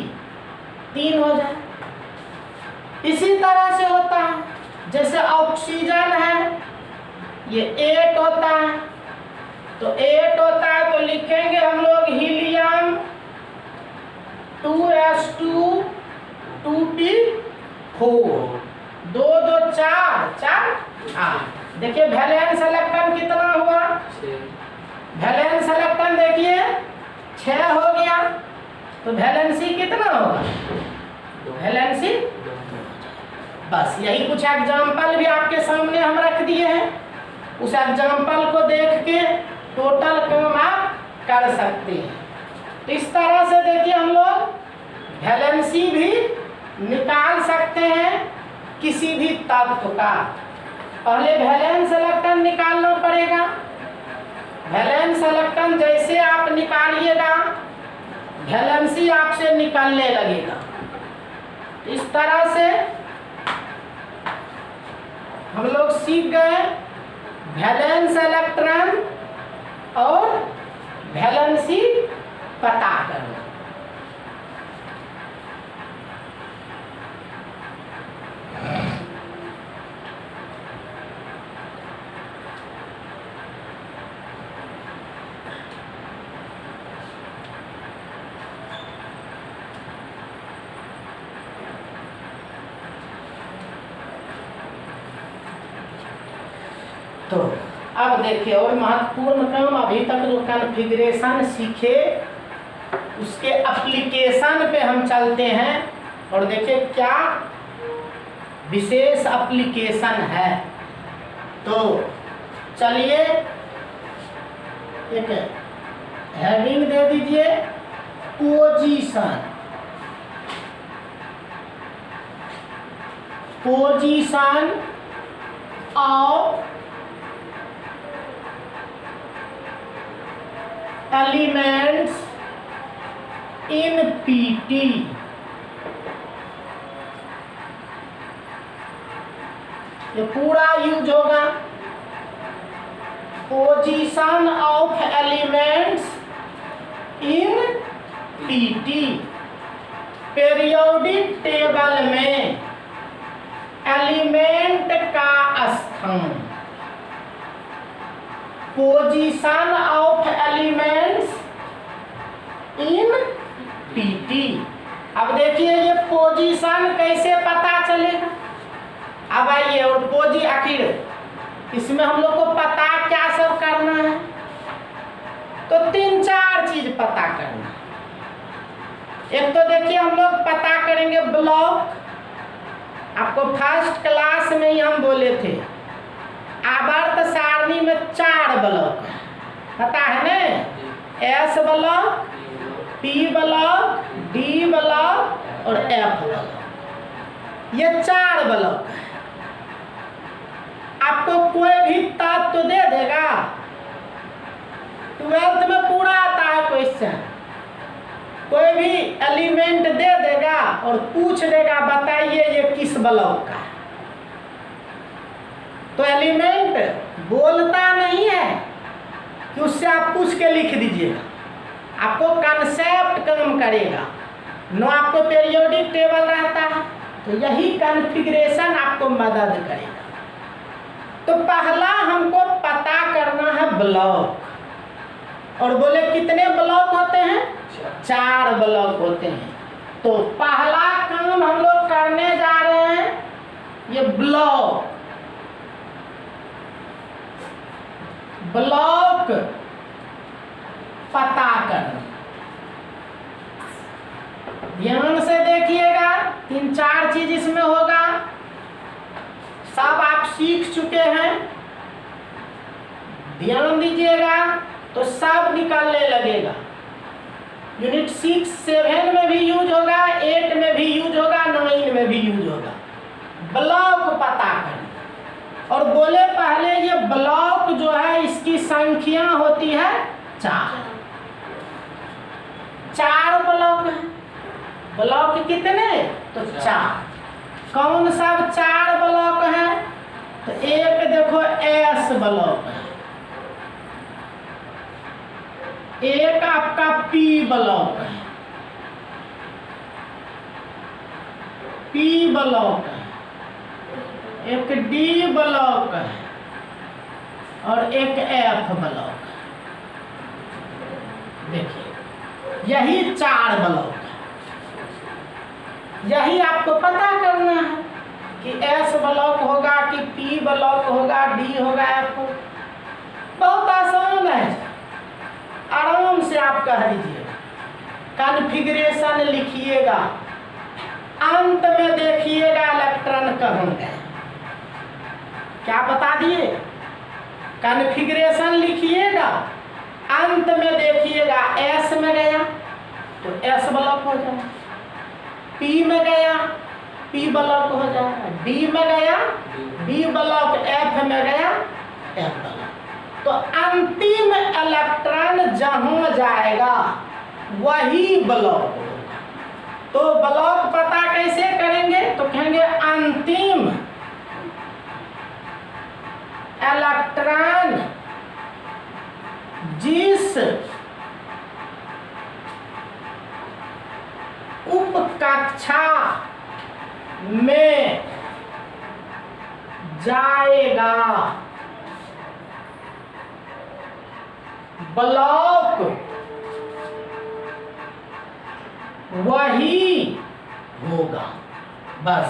3 हो जाए। इसी तरह से होता है, जैसे ऑक्सीजन है, ये 8 होता है, तो 8 होता है तो लिखेंगे हम लोग हीलियम 2s2 2p4 2 2 4 4 8। देखिए वैलेंस इलेक्ट्रॉन कितना हुआ, वैलेंस इलेक्ट्रॉन देखिए 6 हो गया, तो वैलेंसी कितना होगा, वैलेंसी। बस यही कुछ एग्जाम्पल भी आपके सामने हम रख दिए हैं, उस एग्जाम्पल को देख के टोटल काम आप कर सकते हैं। तो इस तरह से देखिए हम लोग वैलेंसी भी निकाल सकते हैं किसी भी तत्व का। पहले वैलेंस इलेक्ट्रॉन निकालना पड़ेगा, वैलेंस इलेक्ट्रॉन जैसे आप निकालिएगा वैलेंसी आपसे निकलने लगेगा। इस तरह से हम लोग सीख गए वैलेंस इलेक्ट्रॉन और वैलेंसी पता करना। तो अब देखिए और महत्वपूर्ण काम, अभी तक जो कॉन्फ़िगरेशन सीखे उसके एप्लीकेशन पे हम चलते हैं और देखिए क्या विशेष एप्लीकेशन है। तो चलिए एक हेडिंग दे दीजिए, position of elements in PT. ये पूरा यूज होगा, position of elements in PT. Periodic table में एलिमेंट का स्थान, position of elements in PT. अब देखिए ये पोजीशन कैसे पता चलेगा। अब आइए और पोजी आखिर इसमें हम लोग को पता क्या सब करना है, तो 3-4 चीज पता करना। एक तो देखिए हम लोग पता करेंगे ब्लॉक, आपको फर्स्ट क्लास में ही हम बोले थे आवर्त सारणी में 4 ब्लॉक है, पता है ना, S block, P block, D block और एफ ब्लॉक, ये 4 ब्लॉक है। आपको कोई भी तत्व दे देगा, 12th में पूरा आता है क्वेश्चन, कोई भी एलिमेंट दे देगा और पूछ देगा बताइए ये किस ब्लॉक का है। तो एलिमेंट बोलता नहीं है कि उससे आप पूछ के लिख दीजिएगा, आपको कंसेप्ट काम करेगा। नो आपको पीरियोडिक टेबल रहता है, तो यही कॉन्फ़िगरेशन आपको मदद करेगा। तो पहला हमको पता करना है ब्लॉक, और बोले कितने ब्लॉक होते हैं, 4 ब्लॉक होते हैं। तो पहला काम हम लोग करने जा रहे हैं, ये ब्लॉक पता करना। ध्यान से देखिएगा, 3-4 चीज इसमें होगा, सब आप सीख चुके हैं, ध्यान दीजिएगा तो सब निकलने लगेगा। यूनिट 6, 7 में भी यूज होगा, 8 में भी यूज होगा, 9 में भी यूज होगा। ब्लॉक पता करना, और बोले पहले ये ब्लॉक जो है इसकी संख्या होती है 4 ब्लॉक है। ब्लॉक कितने, तो 4। कौन सब 4 ब्लॉक है, तो एक देखो एस ब्लॉक है, एक आपका पी ब्लॉक है, पी ब्लॉक है, एक डी ब्लॉक है और एक एफ ब्लॉक है। देखिए यही 4 ब्लॉक है। यही आपको पता करना है कि एस ब्लॉक होगा कि पी ब्लॉक होगा, डी होगा, एफ होगा। बहुत आसान है, आराम से आप कह दीजिएगा। कॉन्फ़िगरेशन लिखिएगा, अंत में देखिएगा इलेक्ट्रॉन कहाँ गए। क्या बता दिए? कॉन्फ़िगरेशन लिखिएगा, अंत में देखिएगा एस में गया तो एस ब्लॉक हो जाएगा, पी में गया पी ब्लॉक हो जाएगा, डी में गया डी ब्लॉक, एफ में गया एफ ब्लॉक। तो अंतिम इलेक्ट्रॉन जहां जाएगा वही ब्लॉक होगा। तो ब्लॉक पता कैसे करेंगे? तो कहेंगे अंतिम इलेक्ट्रॉन जिस उपकक्षा में जाएगा ब्लॉक वही होगा। बस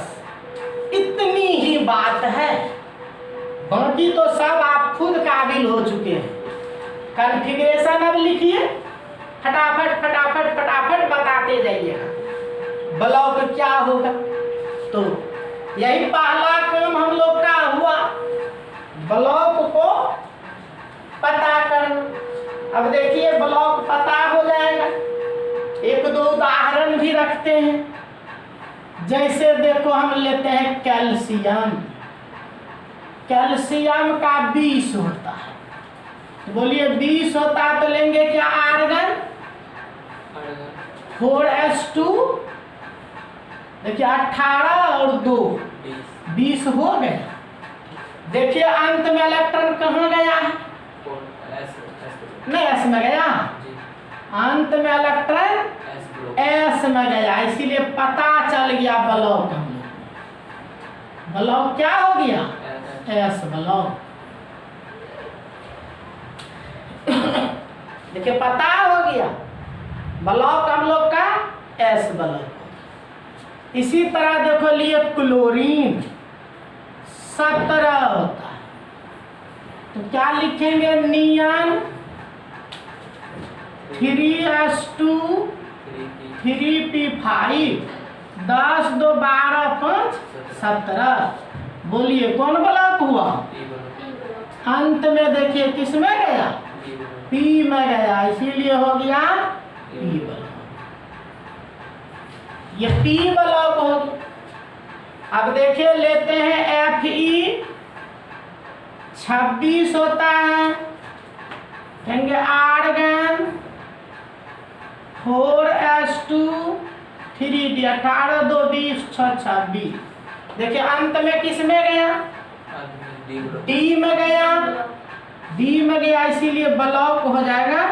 इतनी ही बात है, बाकी तो सब आप खुद काबिल हो चुके हैं। कॉन्फ़िगरेशन अब लिखिए, फटाफट फटाफट फटाफट बताते जाइएगा ब्लॉक क्या होगा। तो यही पहला काम हम लोग का हुआ, ब्लॉक को पता करना। अब देखिए ब्लॉक पता हो जाएगा। एक दो उदाहरण भी रखते हैं। जैसे देखो हम लेते हैं कैल्शियम, कैल्शियम का 20 होता है। तो बोलिए 20 होता है तो लेंगे क्या? आर्गन 4s2, देखिए 18 और 2 20 हो गए। देखिए अंत में इलेक्ट्रॉन कहाँ गया है? नहीं, एस में गया। अंत में इलेक्ट्रॉन एस में गया, इसीलिए पता चल गया ब्लॉक। हम लोग ब्लॉक क्या हो गया? S block. देखिए पता हो गया ब्लॉक हम लोग का एस ब्लॉक। इसी तरह देखो लिए क्लोरीन 17 होता है, तो क्या लिखेंगे? नियन 3s2 3p5 10 2 12 5 17। बोलिए कौन ब्लॉक हुआ? अंत में देखिए किस में गया? पी में गया, इसीलिए हो गया पी ब्लॉक। ये पी ब्लॉक हो गया। अब देखिए लेते हैं Fe 26 होता है, कहेंगे आर्गन 4s2 3d 18 2 20 6 26। देखिए अंत में किस में गया? डी में गया, डी में गया, इसीलिए ब्लॉक हो जाएगा,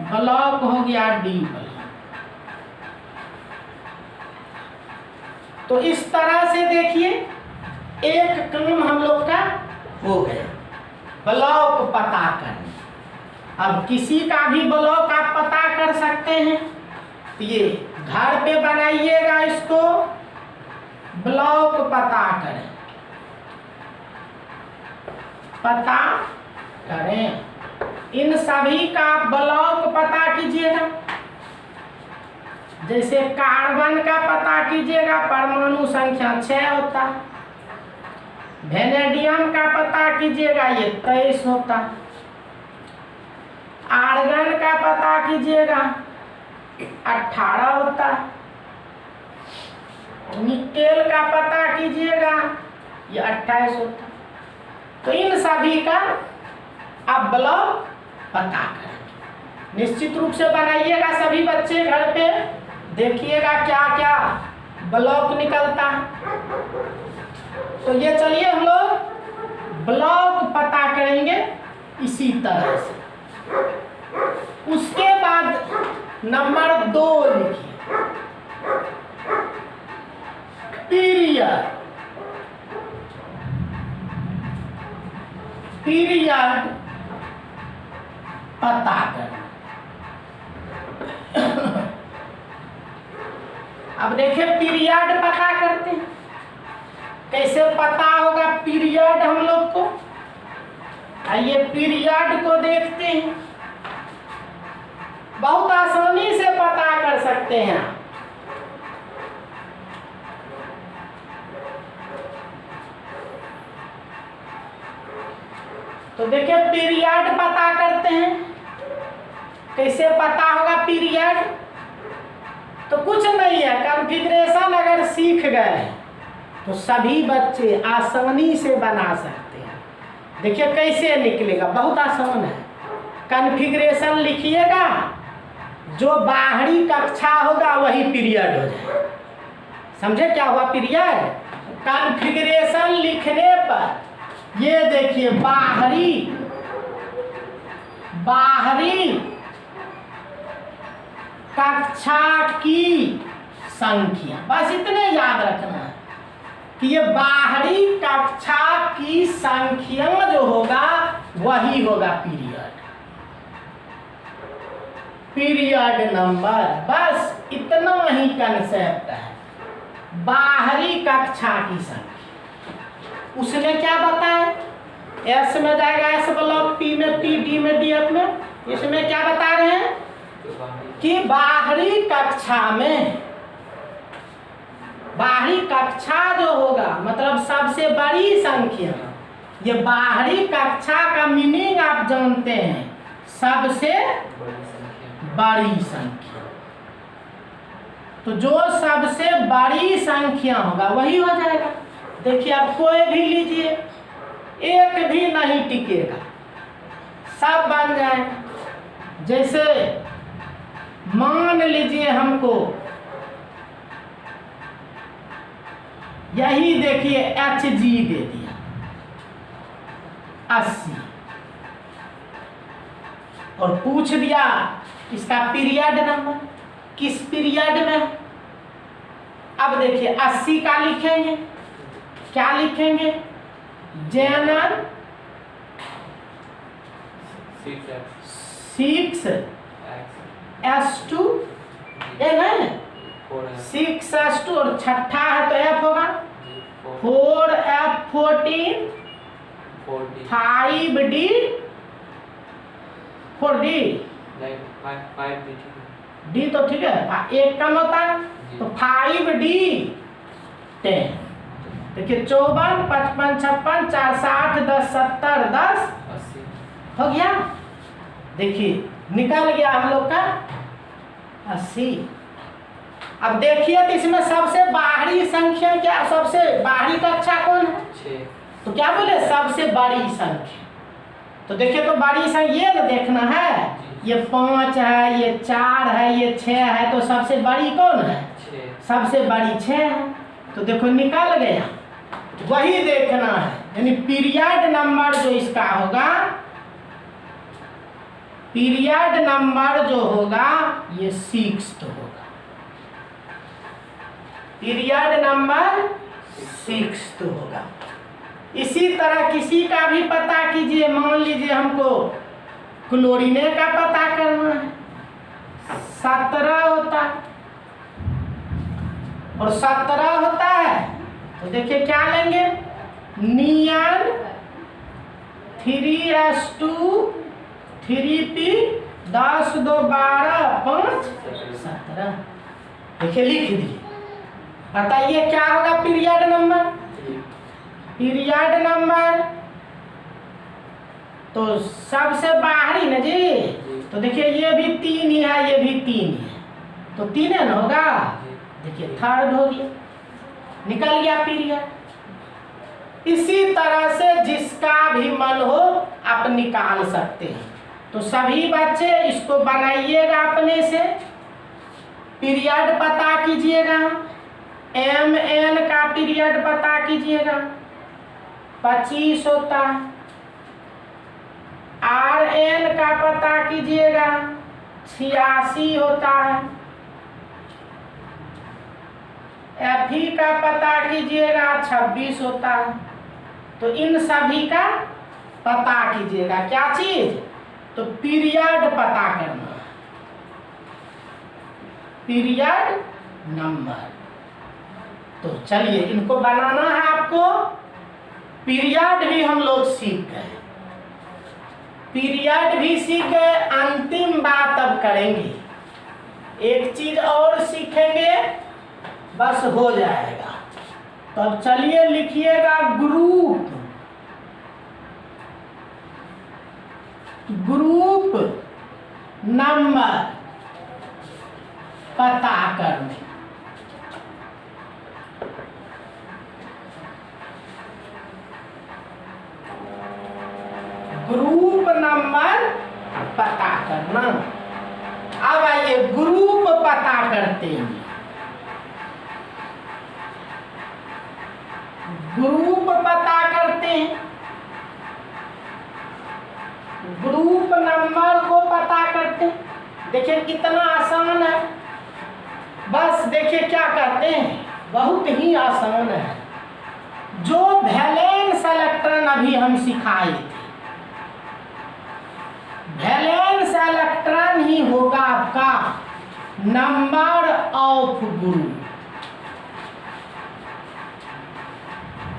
ब्लॉक हो गया डी ब्लॉक। तो इस तरह से देखिए एक काम हम लोग का हो गया, ब्लॉक पता करना। अब किसी का भी ब्लॉक आप पता कर सकते हैं, तो ये घर पे बनाइएगा, इसको ब्लॉक पता करें, पता करें। इन सभी का ब्लॉक पता कीजिएगा। जैसे कार्बन का पता कीजिएगा, परमाणु संख्या 6 होता है। वेनेडियम का पता कीजिएगा, ये 23 होता है। आर्गन का पता कीजिएगा, 18 होता है। निकेल का पता कीजिएगा, ये 28 होता है। तो इन सभी का आप ब्लॉक पता करेंगे। निश्चित रूप से बनाइएगा सभी बच्चे, घर पे देखिएगा क्या क्या ब्लॉक निकलता है। तो ये चलिए हम लोग ब्लॉक पता करेंगे इसी तरह से। उसके बाद नंबर 2 लिखिए, पीरियड। पीरियड पता करना। अब देखिए पीरियड पता करते हैं। कैसे पता होगा पीरियड हम लोग को? आइए पीरियड को देखते हैं। बहुत आसानी से पता कर सकते हैं। तो देखिए पीरियड पता करते हैं। कैसे पता होगा पीरियड? तो कुछ नहीं है, कॉन्फ़िगरेशन अगर सीख गए तो सभी बच्चे आसानी से बना सकते हैं। देखिए कैसे निकलेगा, बहुत आसान है। कॉन्फ़िगरेशन लिखिएगा, जो बाहरी कक्षा होगा वही पीरियड हो जाए। समझे क्या हुआ पीरियड? कॉन्फ़िगरेशन लिखने पर ये देखिए बाहरी कक्षा की संख्या, बस इतने याद रखना है कि ये बाहरी कक्षा की संख्या जो होगा वही होगा पीरियड नंबर। बस इतना ही कंसेप्ट है, बाहरी कक्षा की संख्या। उसने क्या बताया? एस में जाएगा एस ब्लॉक, पी में पी, डी में डी, एफ में। इसमें क्या बता रहे हैं कि बाहरी कक्षा में, बाहरी कक्षा जो होगा मतलब सबसे बड़ी संख्या। ये बाहरी कक्षा का मीनिंग आप जानते हैं, सबसे बड़ी संख्या। तो जो सबसे बड़ी संख्या होगा वही हो जाएगा। देखिए आप कोई भी लीजिए, एक भी नहीं टिकेगा, सब बन जाएगा। जैसे मान लीजिए हमको यही देखिए HG दे दिया 80 और पूछ दिया इसका पीरियड नंबर किस पीरियड में। अब देखिए 80 का लिखेंगे, क्या लिखेंगे? जनरल 6S2 ये नहीं 6S2 और छठा है तो F होगा 4F14 5D 4D D तो ठीक है, एक कम होता है तो 5D 10। देखिए 54 55 56 4 60 10 70 10 हो गया। देखिए निकल गया हम लोग का 80। अब देखिए तो इसमें सबसे बाहरी संख्या क्या, सबसे बाहरी कक्षा कौन है? तो क्या बोले? सबसे बड़ी संख्या। तो देखिए तो बड़ी संख्या ये ना देखना है, ये 5 है, ये 4 है, ये 6 है, तो सबसे बड़ी कौन है? सबसे बड़ी 6 है। तो देखो निकल गया, वही देखना है। यानी पीरियड नंबर जो इसका होगा, पीरियड नंबर जो होगा ये 6 होगा। पीरियड नंबर 6 होगा। इसी तरह किसी का भी पता कीजिए, मान लीजिए हमको क्लोरीने का पता करना है, 17 होता है और 17 होता है तो देखिए क्या लेंगे? नियन 3S2 3P 10 2 12 5 17। देखिए लिख दिए। बताइए क्या होगा पीरियड नंबर? पीरियड नंबर तो सबसे बाहरी ना जी। तो देखिए ये भी 3 ही है, ये भी 3 ही है, तो 3 है ना होगा। देखिए थर्ड हो गया, निकल गया पीरियड। इसी तरह से जिसका भी मन हो आप निकाल सकते हैं। तो सभी बच्चे इसको बनाइएगा अपने से, पीरियड पता कीजिएगा। MN का पीरियड पता कीजिएगा 25 होता है। RN का पता कीजिएगा 86 होता है। FE का पता कीजिएगा 26 होता है। तो इन सभी का पता कीजिएगा। क्या चीज? तो पीरियड पता करना, पीरियड नंबर। तो चलिए इनको बनाना है आपको। पीरियड भी हम लोग सीख गए, पीरियड भी सीख गए। अंतिम बात अब करेंगे, एक चीज और सीखेंगे, बस हो जाएगा। तो अब चलिए लिखिएगा ग्रुप, ग्रुप नंबर पता करने। ग्रुप नंबर पता करना। अब आइए ग्रुप पता करते हैं। ग्रुप पता करते हैं, ग्रुप नंबर को पता करते हैं। देखिए कितना आसान है, बस देखिए क्या करते हैं, बहुत ही आसान है। जो वैलेंस इलेक्ट्रॉन अभी हम सिखाए थे, वैलेंस इलेक्ट्रॉन ही होगा आपका नंबर ऑफ ग्रुप।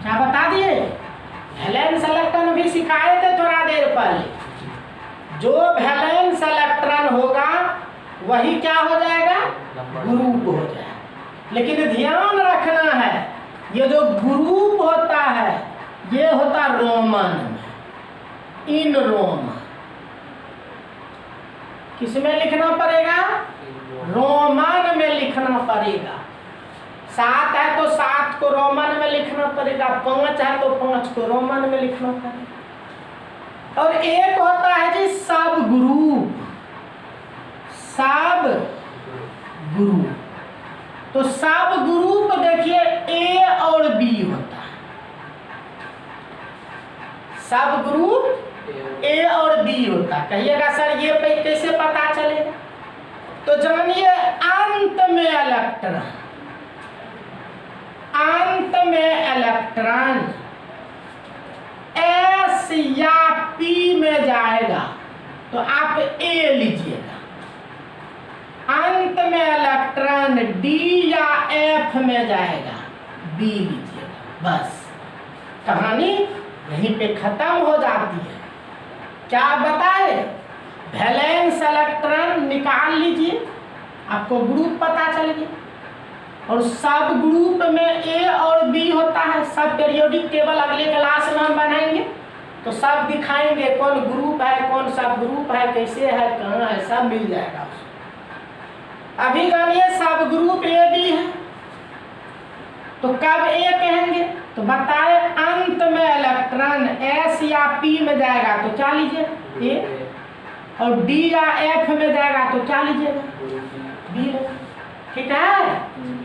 क्या बता दिए, वैलेंस इलेक्ट्रॉन अभी सिखाए थे थोड़ा देर पहले। जो वैलेंस इलेक्ट्रॉन होगा वही क्या हो जाएगा, ग्रुप हो जाएगा। लेकिन ध्यान रखना है, ये जो ग्रुप होता है ये होता रोमन में, इन रोमन। किसमें लिखना पड़ेगा, रोमन में लिखना पड़ेगा। 7 है तो 7 को रोमन में लिखना पड़ेगा, 5 है तो 5 को रोमन में लिखना पड़ेगा। और एक होता है जी सब ग्रुप, सब ग्रुप। तो सब ग्रुप देखिए ए और बी होता है, सब ग्रुप ए और बी होता है। कहिएगा सर ये कैसे पता चलेगा, तो जानिए अंत में इलेक्ट्रॉन, अंत में इलेक्ट्रॉन एस या पी में जाएगा तो आप ए लीजिएगा, अंत में इलेक्ट्रॉन डी या एफ में जाएगा बी लीजिएगा। बस कहानी यहीं पे खत्म हो जाती है। क्या बताए, वैलेंस इलेक्ट्रॉन निकाल लीजिए, आपको ग्रुप पता चल गया। और सब ग्रुप में ए और बी होता है। सब पीरियोडिक टेबल अगले क्लास में हम बनाएंगे, तो सब दिखाएंगे कौन ग्रुप है, कौन सब ग्रुप है, कैसे है, कहाँ है, सब मिल जाएगा। अभी जानिए सब ग्रुप ए बी है, तो कब ए कहेंगे, तो बताए अंत में इलेक्ट्रॉन एस या पी में जाएगा तो क्या लीजिए ए, और डी या एफ में जाएगा तो क्या लीजिएगा बी। ठीक है।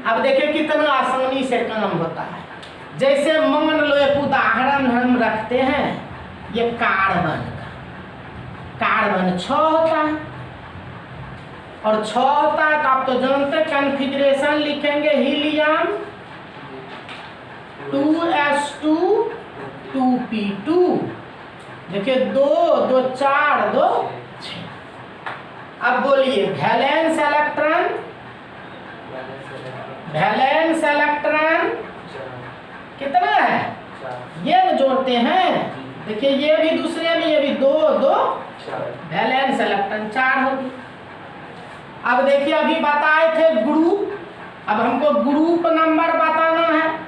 अब देखिए कितना आसानी से काम होता है। जैसे मान लो एक उदाहरण हम रखते हैं, ये कार्बन का, कार्बन 6 होता है और 6 होता है तो आप तो जानते कॉन्फ़िगरेशन लिखेंगे हीलियम 2s2 2p2। देखिए 2 2 4 2 6। अब बोलिए वैलेंस इलेक्ट्रॉन, वैलेंस इलेक्ट्रॉन कितना है, ये न जोड़ते हैं। देखिए ये भी दूसरे में, ये भी 2 2 वैलेंस इलेक्ट्रॉन 4 होगी। अब देखिए अभी बताए थे ग्रुप, अब हमको ग्रुप नंबर बताना है।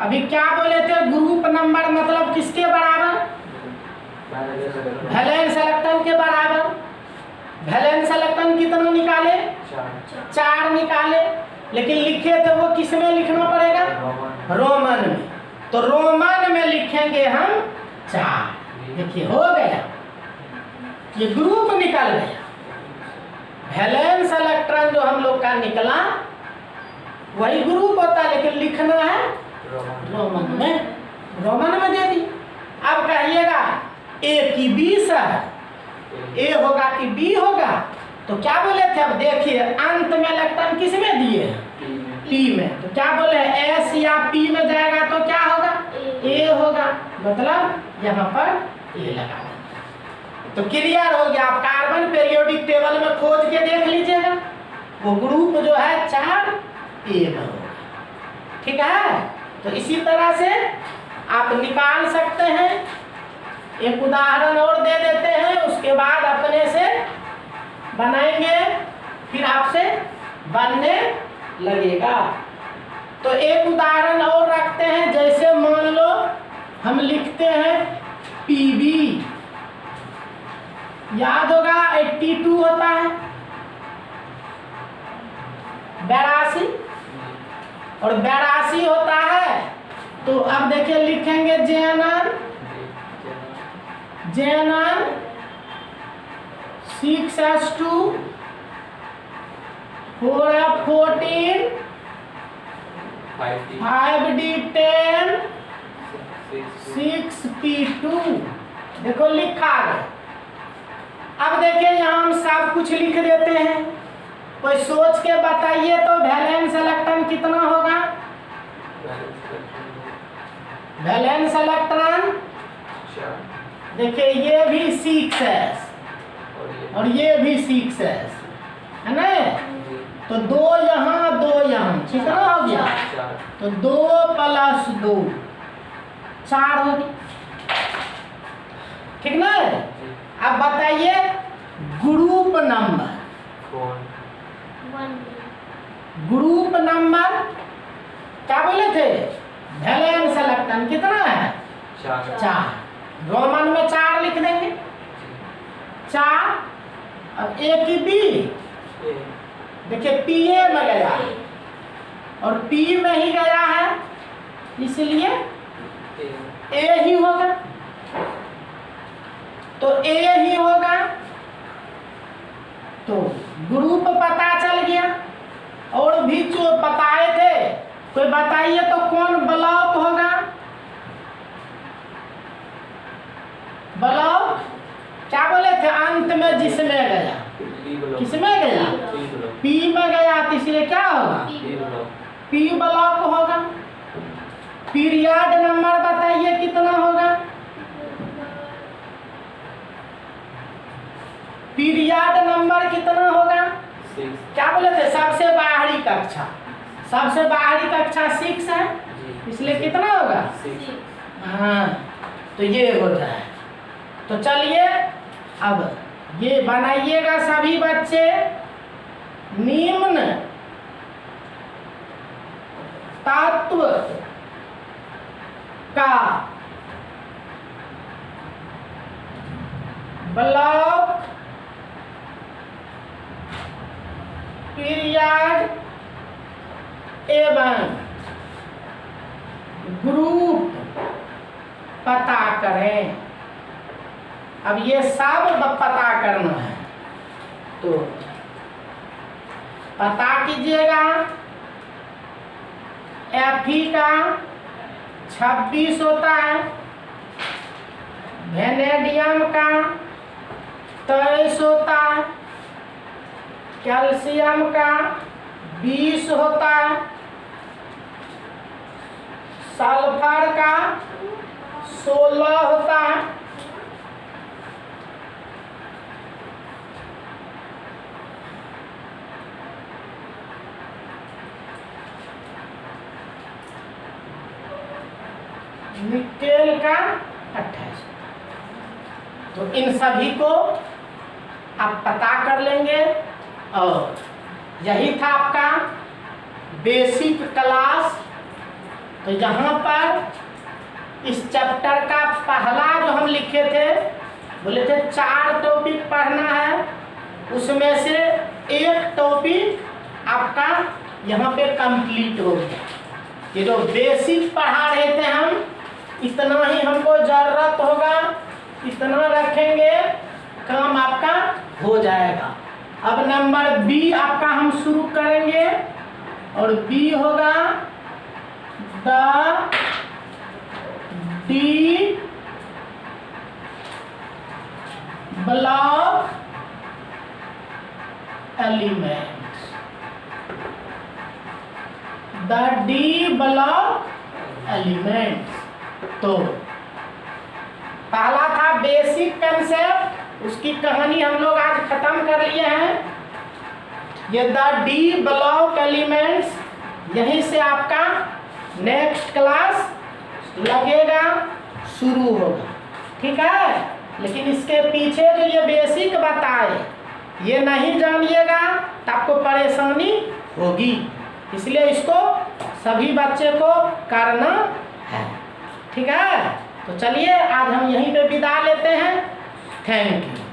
अभी क्या बोले थे, ग्रुप नंबर मतलब किसके बराबर, वैलेंस इलेक्ट्रॉन के बराबर। वैलेंस इलेक्ट्रॉन कितना निकाले, 4 निकाले, लेकिन लिखे थे वो किस में लिखना पड़ेगा, रोमन में। तो रोमन में लिखेंगे हम 4। देखिए हो गया, ये ग्रुप निकल गया। वैलेंस इलेक्ट्रॉन जो हम लोग का निकला वही ग्रुप होता है, लेकिन लिखना है रोमन में, रोमन में दे दी। अब कहिएगा ए की 20 है, ए होगा कि बी होगा, तो क्या बोले थे, अब देखिए अंत में इलेक्ट्रॉन किस में दिए, पी में, तो क्या बोले एस या पी में जाएगा तो क्या होगा, ए होगा, मतलब यहाँ पर ए लगा। तो क्लियर हो गया। आप कार्बन पीरियोडिक टेबल में खोज के देख लीजिएगा, वो ग्रुप जो है 4A में होगा। ठीक है, तो इसी तरह से आप निकाल सकते हैं। एक उदाहरण और दे देते हैं, उसके बाद अपने से बनाएंगे, फिर आपसे बनने लगेगा। तो एक उदाहरण और रखते हैं, जैसे मान लो हम लिखते हैं PB, याद होगा 82 होता है 82, और 82 होता है। तो अब देखिए लिखेंगे JNR 6S2 4F14 5D10 6P2। देखो लिखा है। अब देखिए यहाँ हम सब कुछ लिख देते हैं, कोई सोच के बताइए तो वैलेंस इलेक्ट्रॉन कितना होगा? वैलेंस इलेक्ट्रॉन देखिए ये भी 6s और ये भी 6s है ना, तो 2 यहाँ 2 यहाँ, कितना हो गया? तो 2 + 2 4 हो गया। ठीक ना? अब बताइए ग्रुप नंबर, ग्रुप नंबर क्या बोले थे? वैलेंस इलेक्ट्रॉन कितना है? 4। रोमन में 4 लिख देंगे, 4। अब A की B, देखिए PA में गया है और P में ही गया है, इसलिए A ही होगा। तो A ही होगा, तो ग्रुप पता चल गया। और भी जो बताए थे, कोई बताइए तो कौन ब्लॉक होगा? ब्लॉक क्या बोले थे अंत में जिसमें गया? किसमें गया? P में गया, तो इसलिए क्या होगा? P ब्लॉक होगा। पीरियड नंबर बताइए कितना होगा? पीरियड नंबर कितना होगा? क्या बोले थे? सबसे बाहरी कक्षा, सबसे बाहरी कक्षा 6 है, इसलिए कितना होगा? हाँ, तो ये हो जाए। तो चलिए अब ये बनाइएगा सभी बच्चे। निम्न तत्व का ब्लॉक पीरियड एवं ग्रुप पता करें। अब ये सब पता करना है, तो पता कीजिएगा। Fe का 26 होता है, वेनेडियम का 23 होता है, कैल्शियम का 20 होता है, सल्फर का 16 होता है, निकेल का 28। तो इन सभी को आप पता कर लेंगे। और यही था आपका बेसिक क्लास। तो यहाँ पर इस चैप्टर का पहला जो हम लिखे थे, बोले थे 4 टॉपिक पढ़ना है, उसमें से एक टॉपिक आपका यहाँ पे कंप्लीट हो गया। ये जो बेसिक पढ़ा रहे थे हम, इतना ही हमको जरूरत होगा, इतना रखेंगे, काम आपका हो जाएगा। अब नंबर B आपका हम शुरू करेंगे, और B होगा the D block elements, the D block elements. तो पहला था बेसिक कंसेप्ट, उसकी कहानी हम लोग आज खत्म कर लिए हैं। ये द डी ब्लॉक एलिमेंट्स, यहीं से आपका नेक्स्ट क्लास लगेगा, शुरू होगा। ठीक है, लेकिन इसके पीछे जो ये बेसिक बताए ये नहीं जानिएगा तो आपको परेशानी होगी, इसलिए इसको सभी बच्चे को करना है। ठीक है, तो चलिए आज हम यहीं पे विदा लेते हैं। Thank you.